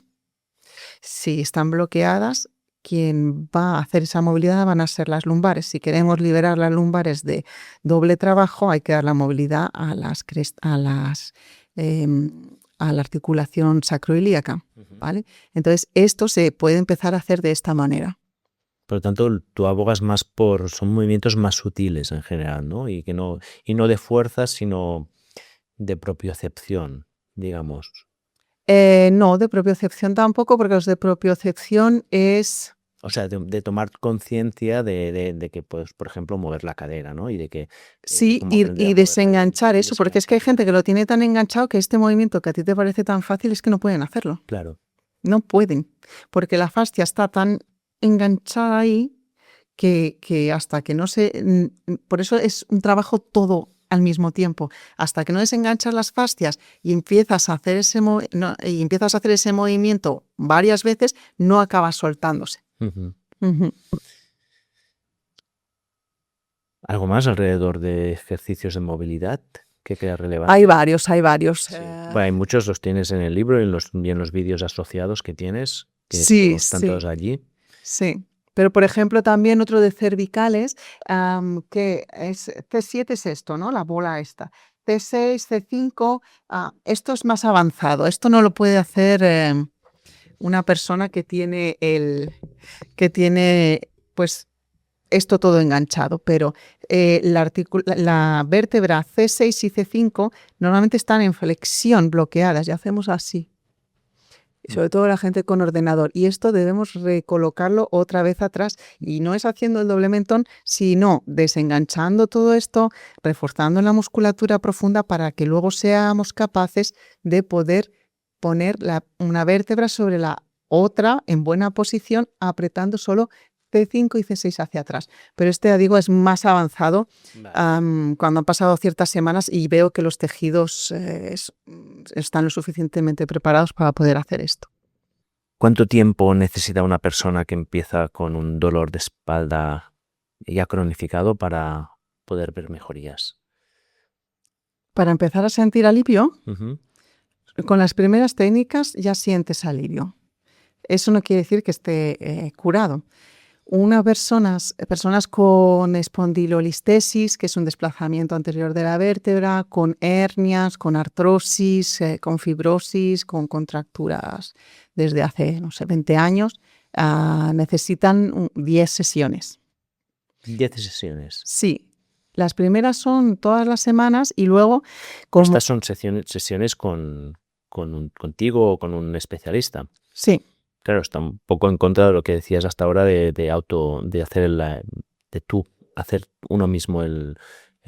Si están bloqueadas, quien va a hacer esa movilidad van a ser las lumbares. Si queremos liberar las lumbares de doble trabajo, hay que dar la movilidad a la articulación sacroilíaca, ¿vale? Entonces, esto se puede empezar a hacer de esta manera. Por lo tanto, tú abogas más son movimientos más sutiles en general, ¿no? Y no de fuerza, sino de propiocepción, digamos. No, de propiocepción tampoco, porque los de propiocepción es... O sea, de tomar conciencia de que puedes, por ejemplo, mover la cadera, ¿no? Y de que... Sí, cómo aprender a mover y la desenganchar cadera, y eso, porque es que hay gente que lo tiene tan enganchado que este movimiento que a ti te parece tan fácil es que no pueden hacerlo. Claro. No pueden, porque la fascia está tan enganchada ahí que hasta que no se... Por eso es un trabajo todo al mismo tiempo. Hasta que no desenganchas las fascias y empiezas a hacer ese movimiento varias veces, no acabas soltándose. Uh-huh. Uh-huh. ¿Algo más alrededor de ejercicios de movilidad que queda relevante? Hay varios. Sí. Bueno, hay muchos, los tienes en el libro y en los vídeos asociados que tienes, que sí, están todos allí. Sí. Pero, por ejemplo, también otro de cervicales, que es C7 es esto, ¿no? La bola esta. C6, C5, esto es más avanzado. Esto no lo puede hacer una persona que tiene pues esto todo enganchado, pero la vértebra C6 y C5 normalmente están en flexión, bloqueadas, y hacemos así. Sobre todo la gente con ordenador. Y esto debemos recolocarlo otra vez atrás. Y no es haciendo el doble mentón, sino desenganchando todo esto, reforzando la musculatura profunda para que luego seamos capaces de poder poner una vértebra sobre la otra en buena posición, apretando solo C5 y C6 hacia atrás. Pero digo, es más avanzado cuando han pasado ciertas semanas y veo que los tejidos están lo suficientemente preparados para poder hacer esto. ¿Cuánto tiempo necesita una persona que empieza con un dolor de espalda ya cronificado para poder ver mejorías? Para empezar a sentir alivio, Uh-huh. con las primeras técnicas ya sientes alivio. Eso no quiere decir que esté curado. Personas con espondilolistesis, que es un desplazamiento anterior de la vértebra, con hernias, con artrosis, con fibrosis, con contracturas desde hace, 20 años, necesitan 10 sesiones. 10 sesiones. Sí. Las primeras son todas las semanas y luego... Estas son sesiones contigo o con un especialista. Sí. Claro, está un poco en contra de lo que decías hasta ahora de hacer uno mismo el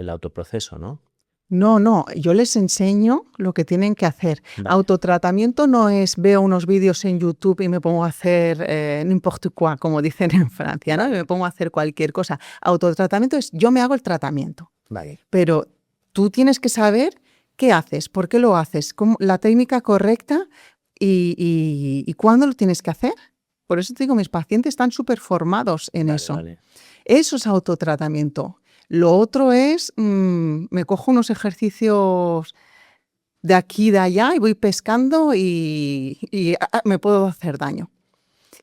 autoproceso, ¿no? No, yo les enseño lo que tienen que hacer. Vale. Autotratamiento no es veo unos vídeos en YouTube y me pongo a hacer n'importe quoi, como dicen en Francia, ¿no? Y me pongo a hacer cualquier cosa. Autotratamiento es yo me hago el tratamiento. Vale. Pero tú tienes que saber qué haces, por qué lo haces, la técnica correcta y cuándo lo tienes que hacer. Por eso te digo, mis pacientes están súper formados en eso. Vale. Eso es autotratamiento. Lo otro es, me cojo unos ejercicios de aquí y de allá y voy pescando y me puedo hacer daño.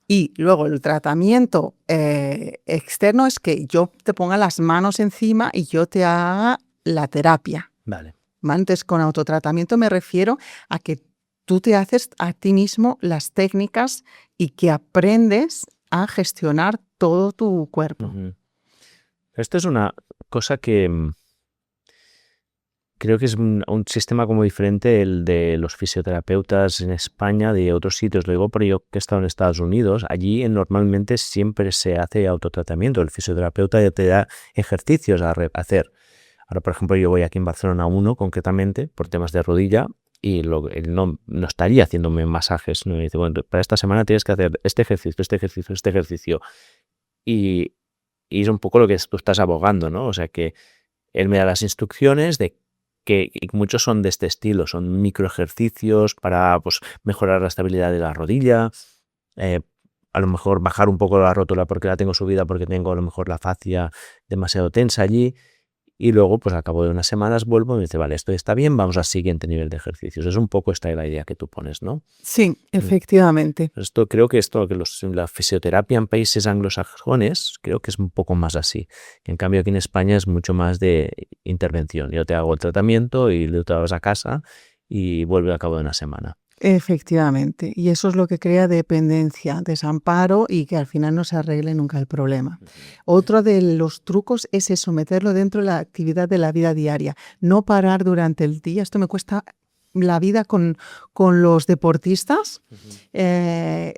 Y luego el tratamiento externo es que yo te ponga las manos encima y yo te haga la terapia. Vale. Antes, con autotratamiento me refiero a que tú te haces a ti mismo las técnicas y que aprendes a gestionar todo tu cuerpo. Uh-huh. Esto es una cosa que creo que es un sistema como diferente el de los fisioterapeutas en España, de otros sitios. Lo digo porque yo que he estado en Estados Unidos, allí normalmente siempre se hace autotratamiento. El fisioterapeuta ya te da ejercicios a hacer. Ahora, por ejemplo, yo voy aquí en Barcelona 1 concretamente por temas de rodilla y él no estaría haciéndome masajes. ¿No? Me dice, bueno, para esta semana tienes que hacer este ejercicio. Y es un poco lo que tú estás abogando, ¿no? O sea, que él me da las instrucciones de que muchos son de este estilo, son microejercicios para mejorar la estabilidad de la rodilla, a lo mejor bajar un poco la rótula porque la tengo subida, porque tengo a lo mejor la fascia demasiado tensa allí, y luego pues al cabo de unas semanas vuelvo y me dice, vale, esto está bien, vamos al siguiente nivel de ejercicios. Es un poco esta la idea que tú pones, ¿no? Sí, efectivamente. Creo que la fisioterapia en países anglosajones, creo que es un poco más así. En cambio aquí en España es mucho más de intervención. Yo te hago el tratamiento y luego te vas a casa y vuelve al cabo de una semana. Efectivamente. Y eso es lo que crea dependencia, desamparo y que al final no se arregle nunca el problema. Otro de los trucos es eso, meterlo dentro de la actividad de la vida diaria. No parar durante el día. Esto me cuesta la vida con los deportistas, que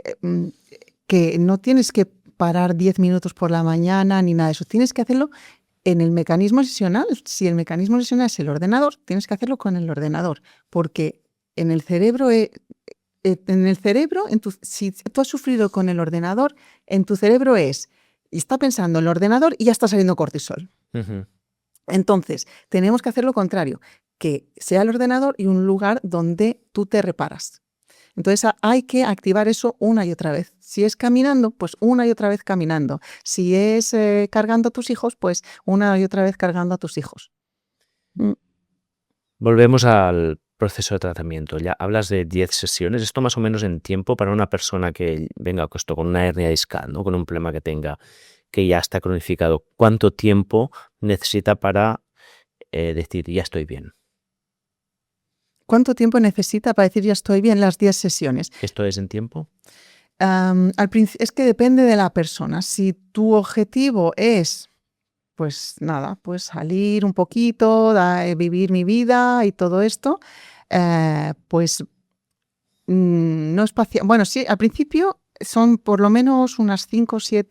no tienes que parar 10 minutos por la mañana ni nada de eso. Tienes que hacerlo en el mecanismo sesional. Si el mecanismo sesional es el ordenador, tienes que hacerlo con el ordenador, porque en el cerebro, si tú has sufrido con el ordenador, en tu cerebro y está pensando en el ordenador y ya está saliendo cortisol. Entonces, tenemos que hacer lo contrario, que sea el ordenador y un lugar donde tú te reparas. Entonces, hay que activar eso una y otra vez. Si es caminando, pues una y otra vez caminando. Si es cargando a tus hijos, pues una y otra vez cargando a tus hijos. Volvemos al proceso de tratamiento. Ya hablas de 10 sesiones. Esto más o menos en tiempo para una persona que venga con una hernia discal, ¿no? Con un problema que tenga, que ya está cronificado. ¿Cuánto tiempo necesita para decir ya estoy bien? ¿Cuánto tiempo necesita para decir ya estoy bien? Las 10 sesiones. ¿Esto es en tiempo? Es que depende de la persona. Si tu objetivo es, pues nada, pues salir un poquito, vivir mi vida y todo esto, pues no espaciar. Bueno, sí, al principio son por lo menos unas 5 o 6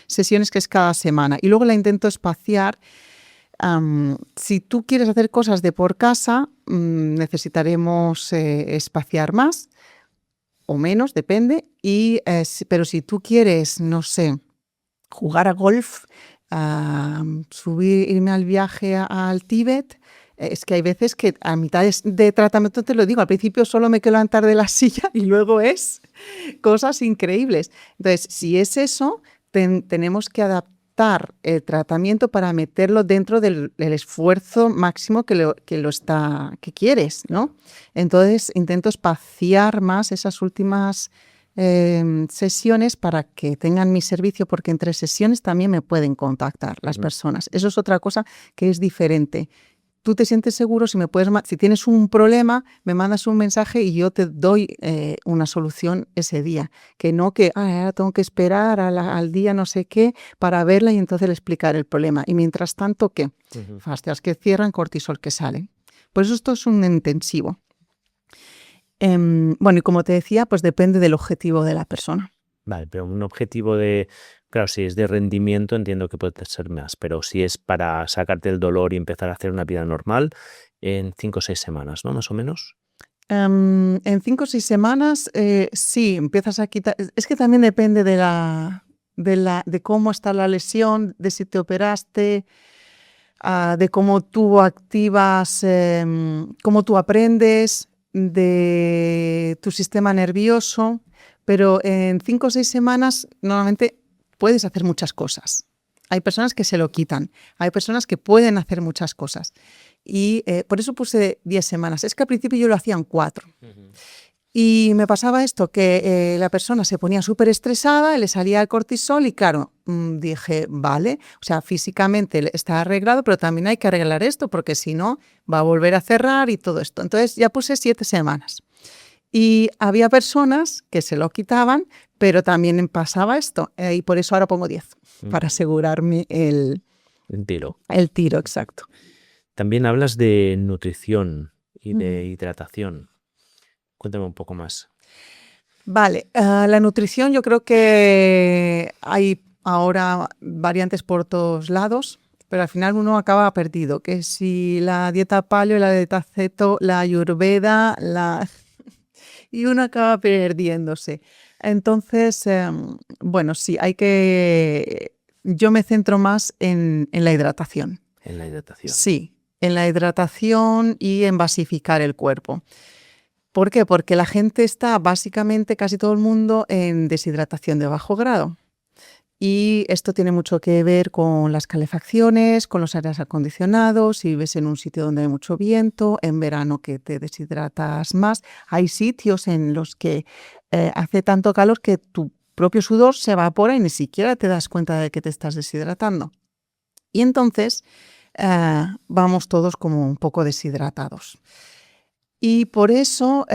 sesiones que es cada semana. Y luego la intento espaciar. Si tú quieres hacer cosas de por casa, necesitaremos espaciar más o menos, depende. Pero si tú quieres, no sé, jugar a golf, irme al viaje al Tíbet, es que hay veces que a mitad de tratamiento, te lo digo, al principio solo me quiero levantar de la silla y luego es cosas increíbles. Entonces, si es eso, tenemos que adaptar el tratamiento para meterlo dentro del esfuerzo máximo que quieres, ¿no? Entonces, intento espaciar más esas últimas sesiones para que tengan mi servicio, porque entre sesiones también me pueden contactar las personas. Eso es otra cosa que es diferente. Tú te sientes seguro, si tienes un problema, me mandas un mensaje y yo te doy una solución ese día. Que no que ahora tengo que esperar al día no sé qué para verla y entonces le explicar el problema. Y mientras tanto, ¿qué? Fascias que cierran, cortisol que sale. Por eso esto es un intensivo. Bueno, y como te decía, pues depende del objetivo de la persona. Vale, pero un objetivo claro, si es de rendimiento entiendo que puede ser más, pero si es para sacarte el dolor y empezar a hacer una vida normal, en 5 o 6 semanas, ¿no? Más o menos. En 5 o 6 semanas, sí, empiezas a quitar. Es que también depende de cómo está la lesión, de si te operaste, de cómo tú activas, cómo tú aprendes, de tu sistema nervioso. Pero en 5 o 6 semanas normalmente puedes hacer muchas cosas. Hay personas que se lo quitan, hay personas que pueden hacer muchas cosas. Y por eso puse 10 semanas. Es que al principio yo lo hacía en 4. Y me pasaba esto, que la persona se ponía súper estresada, le salía el cortisol y claro, dije, vale, o sea, físicamente está arreglado, pero también hay que arreglar esto porque si no va a volver a cerrar y todo esto. Entonces ya puse 7 semanas. Y había personas que se lo quitaban, pero también pasaba esto. Y por eso ahora pongo 10, para asegurarme el tiro. El tiro, exacto. También hablas de nutrición y de hidratación. Cuéntame un poco más. Vale, la nutrición yo creo que hay ahora variantes por todos lados, pero al final uno acaba perdido. Que si la dieta paleo, la dieta ceto, la ayurveda, y uno acaba perdiéndose. Entonces, bueno, sí, yo me centro más en la hidratación. ¿En la hidratación? Sí, en la hidratación y en basificar el cuerpo. ¿Por qué? Porque la gente está básicamente, casi todo el mundo, en deshidratación de bajo grado. Y esto tiene mucho que ver con las calefacciones, con los aires acondicionados, si vives en un sitio donde hay mucho viento, en verano que te deshidratas más. Hay sitios en los que hace tanto calor que tu propio sudor se evapora y ni siquiera te das cuenta de que te estás deshidratando. Y entonces vamos todos como un poco deshidratados. Y por eso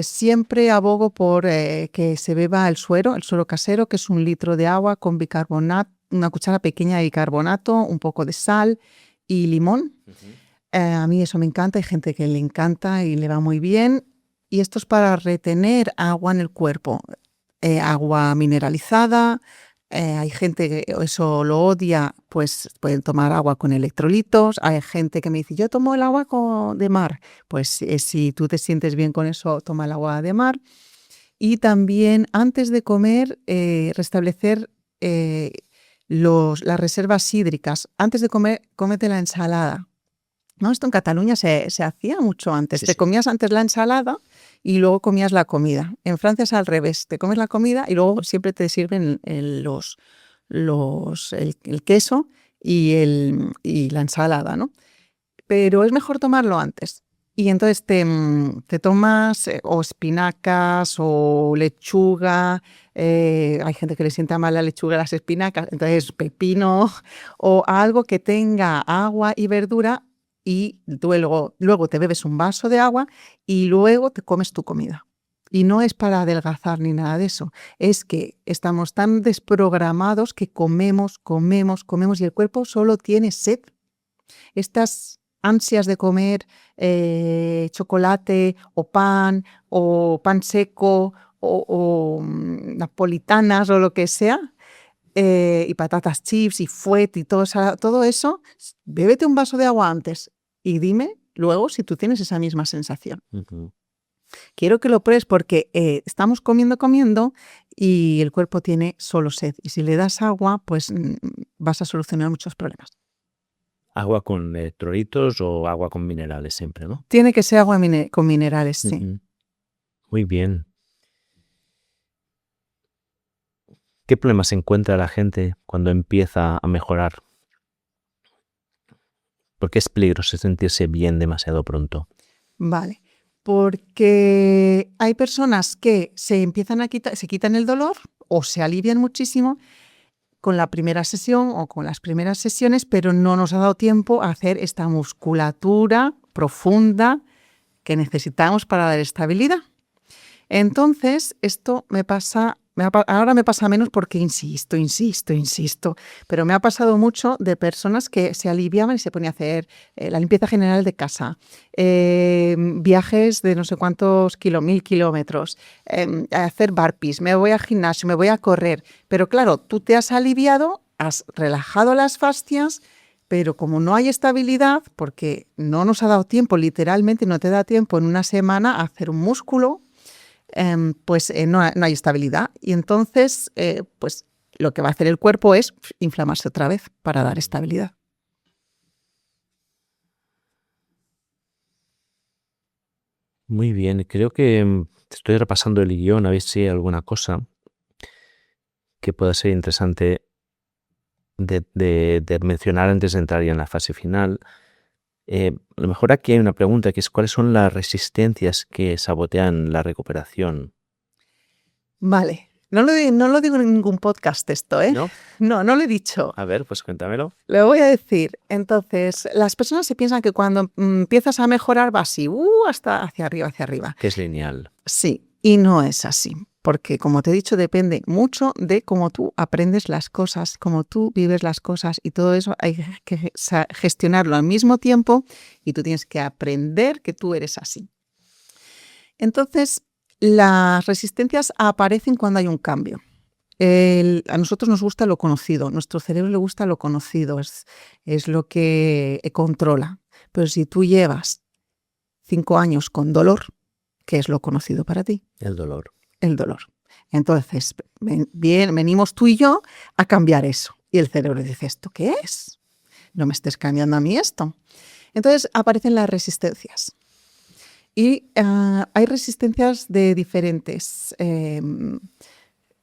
siempre abogo por que se beba el suero casero, que es 1 litro de agua con bicarbonato, una cuchara pequeña de bicarbonato, un poco de sal y limón. A mí eso me encanta, hay gente que le encanta y le va muy bien. Y esto es para retener agua en el cuerpo, agua mineralizada. Hay gente que eso lo odia, pues pueden tomar agua con electrolitos. Hay gente que me dice, yo tomo el agua de mar. Pues si tú te sientes bien con eso, toma el agua de mar. Y también antes de comer, restablecer las reservas hídricas. Antes de comer, cómete la ensalada. ¿No? Esto en Cataluña se hacía mucho antes. Sí, Te sí. comías antes la ensalada y luego comías la comida. En Francia es al revés. Te comes la comida y luego siempre te sirven el queso y la ensalada, ¿no? Pero es mejor tomarlo antes. Y entonces te tomas o espinacas o lechuga. Hay gente que le sienta mal la lechuga y las espinacas. Entonces pepino o algo que tenga agua y verdura. Y luego te bebes un vaso de agua y luego te comes tu comida. Y no es para adelgazar ni nada de eso. Es que estamos tan desprogramados que comemos y el cuerpo solo tiene sed. Estas ansias de comer chocolate o pan seco o napolitanas o lo que sea, y patatas chips y fuet y todo eso, bébete un vaso de agua antes y dime luego si tú tienes esa misma sensación. Quiero que lo pruebes porque estamos comiendo y el cuerpo tiene solo sed. Y si le das agua, pues vas a solucionar muchos problemas. Agua con electrolitos o agua con minerales siempre, ¿no? Tiene que ser agua con minerales, sí. Muy bien. ¿Qué problemas encuentra la gente cuando empieza a mejorar? ¿Por qué es peligroso sentirse bien demasiado pronto? Vale, porque hay personas que se quitan el dolor o se alivian muchísimo con la primera sesión o con las primeras sesiones, pero no nos ha dado tiempo a hacer esta musculatura profunda que necesitamos para dar estabilidad. Entonces, esto ahora me pasa menos porque insisto, pero me ha pasado mucho de personas que se aliviaban y se ponían a hacer la limpieza general de casa, viajes de no sé cuántos 1000 kilómetros, a hacer burpees, me voy al gimnasio, me voy a correr, pero claro, tú te has aliviado, has relajado las fascias, pero como no hay estabilidad, porque no nos ha dado tiempo, literalmente no te da tiempo en una semana a hacer un músculo, pues no hay estabilidad y entonces pues lo que va a hacer el cuerpo es inflamarse otra vez para dar estabilidad. Muy bien, creo que estoy repasando el guión a ver si hay alguna cosa que pueda ser interesante de mencionar antes de entrar ya en la fase final. A lo mejor aquí hay una pregunta que es ¿cuáles son las resistencias que sabotean la recuperación? Vale, no lo digo en ningún podcast esto, ¿eh? ¿No? No lo he dicho. A ver, pues cuéntamelo. Lo voy a decir. Entonces, las personas se piensan que cuando empiezas a mejorar va así, hasta hacia arriba. Que es lineal. Sí, y no es así. Porque, como te he dicho, depende mucho de cómo tú aprendes las cosas, cómo tú vives las cosas y todo eso hay que gestionarlo al mismo tiempo y tú tienes que aprender que tú eres así. Entonces, las resistencias aparecen cuando hay un cambio. A nosotros nos gusta lo conocido, nuestro cerebro le gusta lo conocido, es lo que controla. Pero si tú llevas 5 años con dolor, ¿qué es lo conocido para ti? El dolor. El dolor. Entonces, venimos tú y yo a cambiar eso. Y el cerebro dice, ¿esto qué es? No me estés cambiando a mí esto. Entonces aparecen las resistencias. Y hay resistencias de diferentes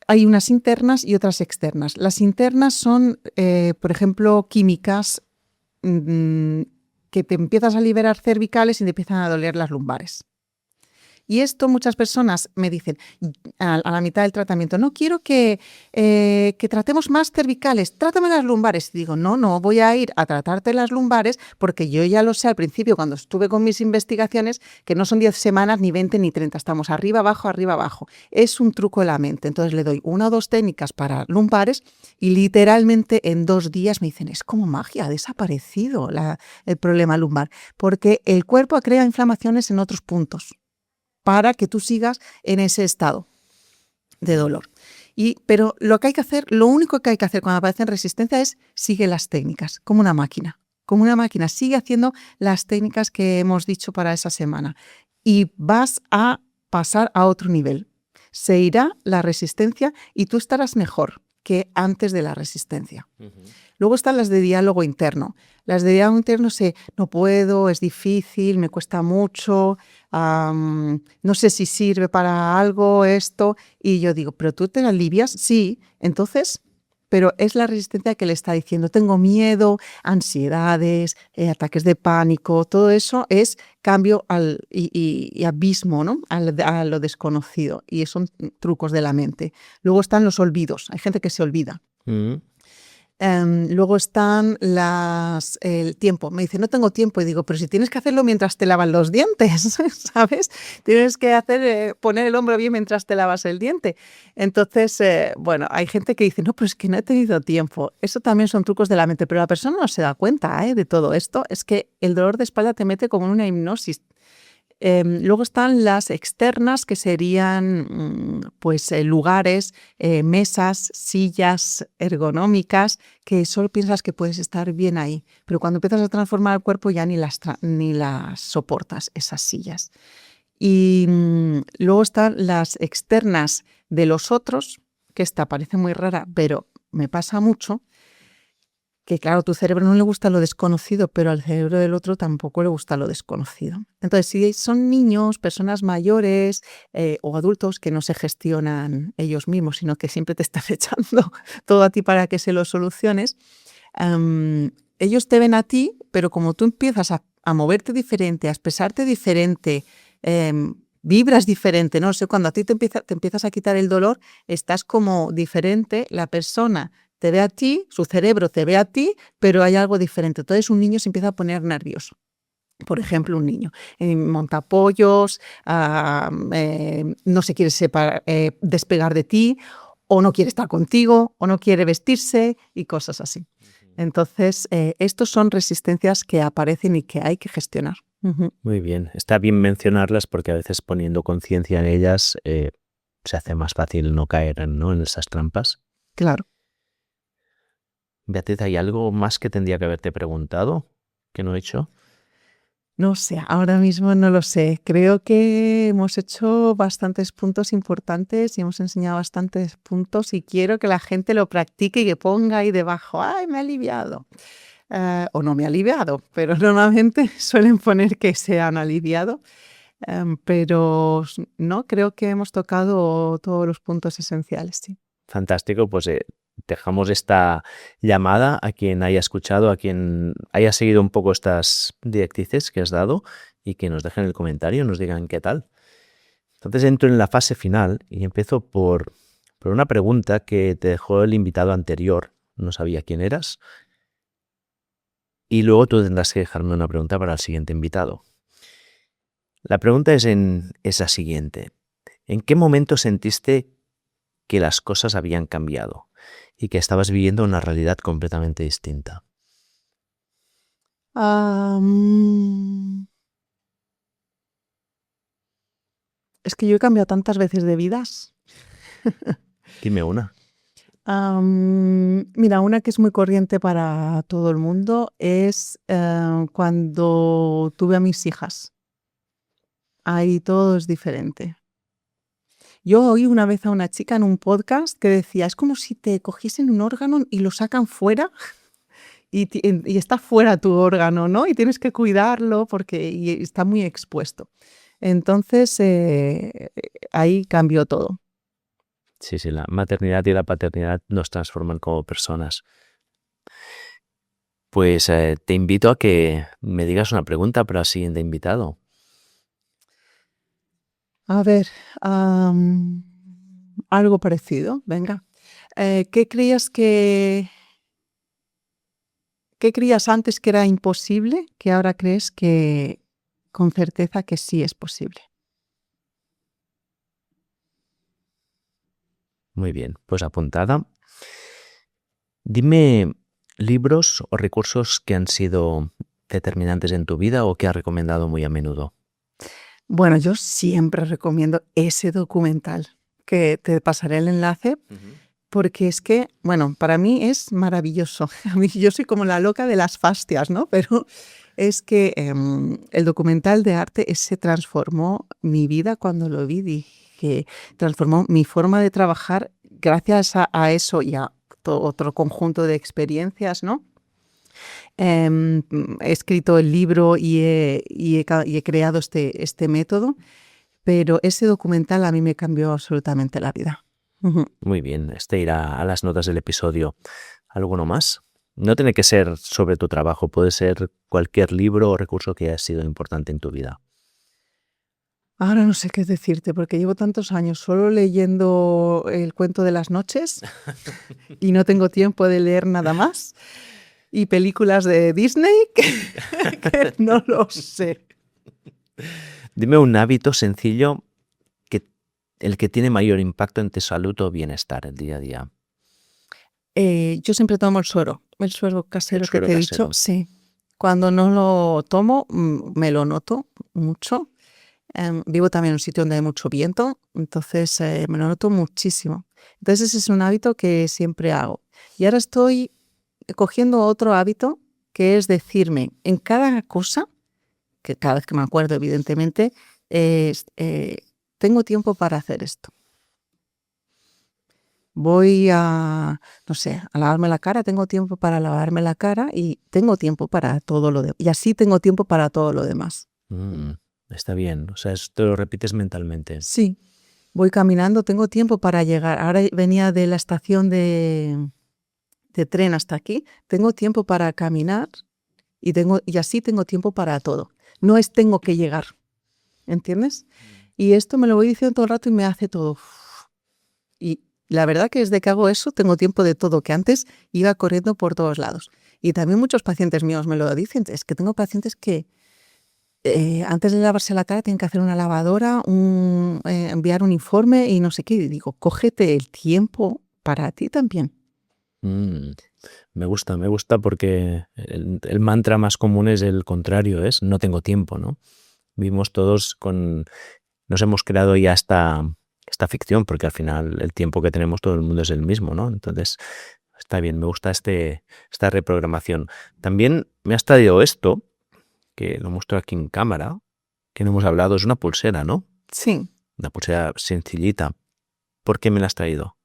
hay unas internas y otras externas. Las internas son, por ejemplo, químicas que te empiezas a liberar cervicales y te empiezan a doler las lumbares. Y esto muchas personas me dicen a la mitad del tratamiento, no quiero que tratemos más cervicales, trátame las lumbares. Y digo, no voy a ir a tratarte las lumbares porque yo ya lo sé al principio cuando estuve con mis investigaciones que no son 10 semanas, ni 20, ni 30, estamos arriba, abajo, arriba, abajo. Es un truco de la mente. Entonces le doy 1 o 2 técnicas para lumbares y literalmente en 2 días me dicen, es como magia, ha desaparecido el problema lumbar porque el cuerpo crea inflamaciones en otros puntos para que tú sigas en ese estado de dolor. Pero lo único que hay que hacer cuando aparecen resistencia es sigue las técnicas, como una máquina. Como una máquina, sigue haciendo las técnicas que hemos dicho para esa semana y vas a pasar a otro nivel. Se irá la resistencia y tú estarás mejor que antes de la resistencia. Luego están las de diálogo interno. Las de diálogo interno no puedo, es difícil, me cuesta mucho, no sé si sirve para algo esto. Y yo digo, ¿pero tú te alivias? Sí, entonces, pero es la resistencia que le está diciendo, tengo miedo, ansiedades, ataques de pánico, todo eso es cambio y abismo, ¿no? a lo desconocido. Y son trucos de la mente. Luego están los olvidos, hay gente que se olvida. Luego están el tiempo. Me dice, no tengo tiempo. Y digo, pero si tienes que hacerlo mientras te lavas los dientes, ¿sabes? Tienes que poner el hombro bien mientras te lavas el diente. Entonces, hay gente que dice, no, pero es que no he tenido tiempo. Eso también son trucos de la mente, pero la persona no se da cuenta de todo esto. Es que el dolor de espalda te mete como en una hipnosis. Luego están las externas, que serían lugares, mesas, sillas ergonómicas, que solo piensas que puedes estar bien ahí. Pero cuando empiezas a transformar el cuerpo ya ni las soportas, esas sillas. Y luego están las externas de los otros, que esta parece muy rara, pero me pasa mucho, que claro, a tu cerebro no le gusta lo desconocido, pero al cerebro del otro tampoco le gusta lo desconocido. Entonces, si son niños, personas mayores o adultos que no se gestionan ellos mismos, sino que siempre te están echando todo a ti para que se lo soluciones, ellos te ven a ti, pero como tú empiezas a moverte diferente, a expresarte diferente, vibras diferente, no sé, cuando a ti te empiezas a quitar el dolor, estás como diferente, la persona te ve a ti, su cerebro te ve a ti, pero hay algo diferente. Entonces un niño se empieza a poner nervioso. Por ejemplo, un niño monta pollos, no se quiere despegar de ti, o no quiere estar contigo, o no quiere vestirse y cosas así. Entonces, estos son resistencias que aparecen y que hay que gestionar. Muy bien. Está bien mencionarlas porque a veces poniendo conciencia en ellas se hace más fácil no caer en esas trampas. Claro. Beatriz, ¿hay algo más que tendría que haberte preguntado que no he hecho? No sé, ahora mismo no lo sé. Creo que hemos hecho bastantes puntos importantes y hemos enseñado bastantes puntos y quiero que la gente lo practique y que ponga ahí debajo, ¡ay, me ha aliviado! O no me ha aliviado, pero normalmente suelen poner que se han aliviado. Pero no, creo que hemos tocado todos los puntos esenciales, sí. Fantástico, pues dejamos esta llamada a quien haya escuchado, a quien haya seguido un poco estas directrices que has dado y que nos dejen el comentario, nos digan qué tal. Entonces entro en la fase final y empiezo por una pregunta que te dejó el invitado anterior, no sabía quién eras, y luego tú tendrás que dejarme una pregunta para el siguiente invitado. La pregunta es la siguiente. ¿En qué momento sentiste que las cosas habían cambiado y que estabas viviendo una realidad completamente distinta? Es que yo he cambiado tantas veces de vidas. Dime una. Mira, una que es muy corriente para todo el mundo es cuando tuve a mis hijas. Ahí todo es diferente. Yo oí una vez a una chica en un podcast que decía, es como si te cogiesen un órgano y lo sacan fuera y está fuera tu órgano, ¿no? Y tienes que cuidarlo porque está muy expuesto. Entonces, ahí cambió todo. Sí, la maternidad y la paternidad nos transforman como personas. Pues te invito a que me digas una pregunta para el siguiente invitado. A ver, algo parecido, venga. ¿Qué creías antes que era imposible, que ahora crees que con certeza que sí es posible? Muy bien, pues apuntada. Dime libros o recursos que han sido determinantes en tu vida o que has recomendado muy a menudo. Bueno, yo siempre recomiendo ese documental, que te pasaré el enlace, porque es que, bueno, para mí es maravilloso. A mí, yo soy como la loca de las fastias, ¿no? Pero es que el documental de arte se transformó mi vida cuando lo vi. Dije, transformó mi forma de trabajar gracias a eso y a otro conjunto de experiencias, ¿no? He escrito el libro y he creado este método, pero ese documental a mí me cambió absolutamente la vida. Muy bien, este irá a las notas del episodio. ¿Alguno más? No tiene que ser sobre tu trabajo, puede ser cualquier libro o recurso que haya sido importante en tu vida. Ahora no sé qué decirte, porque llevo tantos años solo leyendo El cuento de las noches y no tengo tiempo de leer nada más. Y películas de Disney que no lo sé. Dime un hábito sencillo el que tiene mayor impacto en tu salud o bienestar el día a día. Yo siempre tomo el suero casero El suero que te he casero. dicho. Sí. Cuando no lo tomo, me lo noto mucho. Vivo también en un sitio donde hay mucho viento, entonces me lo noto muchísimo. Entonces ese es un hábito que siempre hago. Y ahora estoy cogiendo otro hábito que es decirme en cada cosa, que cada vez que me acuerdo evidentemente, tengo tiempo para hacer esto. Voy a, no sé, a lavarme la cara, tengo tiempo para lavarme la cara y tengo tiempo para todo lo demás. Y así tengo tiempo para todo lo demás. Está bien, o sea, esto lo repites mentalmente. Sí, voy caminando, tengo tiempo para llegar. Ahora venía de la estación de tren hasta aquí, tengo tiempo para caminar y así tengo tiempo para todo. No es tengo que llegar, ¿entiendes? Y esto me lo voy diciendo todo el rato y me hace todo. Y la verdad que desde que hago eso tengo tiempo de todo, que antes iba corriendo por todos lados. Y también muchos pacientes míos me lo dicen, es que tengo pacientes que antes de lavarse la cara tienen que hacer una lavadora, enviar un informe y no sé qué. Y digo, cógete el tiempo para ti también. Me gusta porque el mantra más común es el contrario, es no tengo tiempo, ¿no? Vimos todos nos hemos creado ya esta ficción, porque al final el tiempo que tenemos todo el mundo es el mismo, ¿no? Entonces, está bien, me gusta esta reprogramación. También me has traído esto, que lo muestro aquí en cámara, que no hemos hablado, es una pulsera, ¿no? Sí. Una pulsera sencillita. ¿Por qué me la has traído?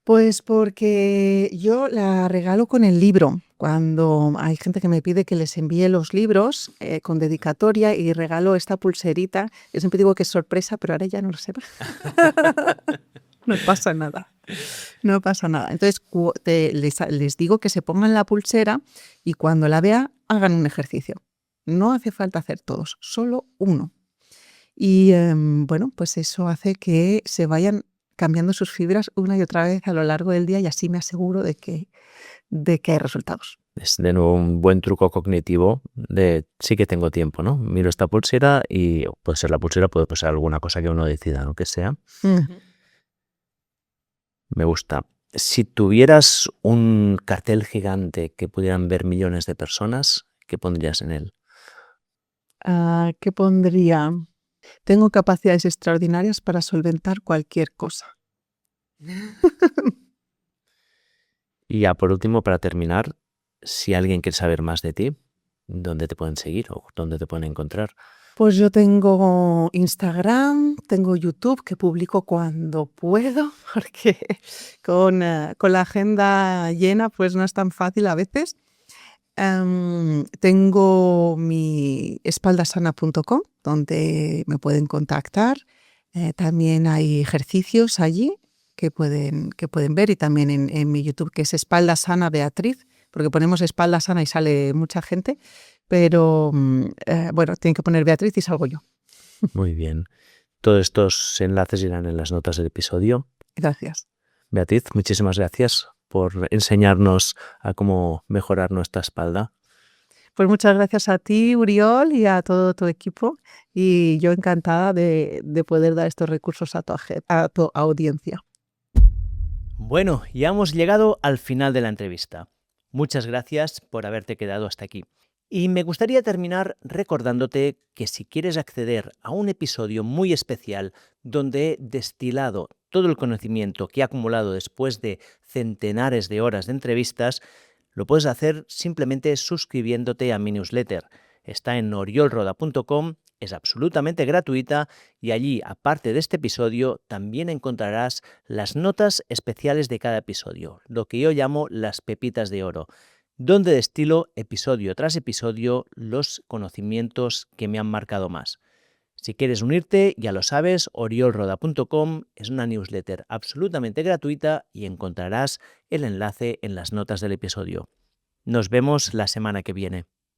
Pues porque yo la regalo con el libro. Cuando hay gente que me pide que les envíe los libros con dedicatoria y regalo esta pulserita, yo siempre digo que es sorpresa, pero ahora ya no lo sé. No pasa nada. No pasa nada. Entonces les digo que se pongan la pulsera y cuando la vea hagan un ejercicio. No hace falta hacer todos, solo uno. Y bueno, pues eso hace que se vayan cambiando sus fibras una y otra vez a lo largo del día y así me aseguro de que hay resultados. Es de nuevo un buen truco cognitivo de sí que tengo tiempo, ¿no? Miro esta pulsera y puede ser la pulsera, puede ser alguna cosa que uno decida, ¿no? Que sea. Me gusta. Si tuvieras un cartel gigante que pudieran ver millones de personas, ¿qué pondrías en él? ¿Qué pondría? Tengo capacidades extraordinarias para solventar cualquier cosa. Y ya por último, para terminar, si alguien quiere saber más de ti, ¿dónde te pueden seguir o dónde te pueden encontrar? Pues yo tengo Instagram, tengo YouTube, que publico cuando puedo, porque con la agenda llena pues no es tan fácil a veces. Tengo mi espaldasana.com, donde me pueden contactar. También hay ejercicios allí que pueden ver, y también en mi YouTube, que es Espalda Sana Beatriz, porque ponemos espalda sana y sale mucha gente, pero bueno, tienen que poner Beatriz y salgo yo. Muy bien. Todos estos enlaces irán en las notas del episodio. Gracias. Beatriz, muchísimas gracias por enseñarnos a cómo mejorar nuestra espalda. Pues muchas gracias a ti, Uriol, y a todo tu equipo, y yo encantada de poder dar estos recursos a tu audiencia. Bueno, ya hemos llegado al final de la entrevista. Muchas gracias por haberte quedado hasta aquí. Y me gustaría terminar recordándote que si quieres acceder a un episodio muy especial donde he destilado todo el conocimiento que he acumulado después de centenares de horas de entrevistas, lo puedes hacer simplemente suscribiéndote a mi newsletter. Está en oriolroda.com, es absolutamente gratuita y allí, aparte de este episodio, también encontrarás las notas especiales de cada episodio, lo que yo llamo las pepitas de oro, donde destilo episodio tras episodio los conocimientos que me han marcado más. Si quieres unirte, ya lo sabes, oriolroda.com es una newsletter absolutamente gratuita y encontrarás el enlace en las notas del episodio. Nos vemos la semana que viene.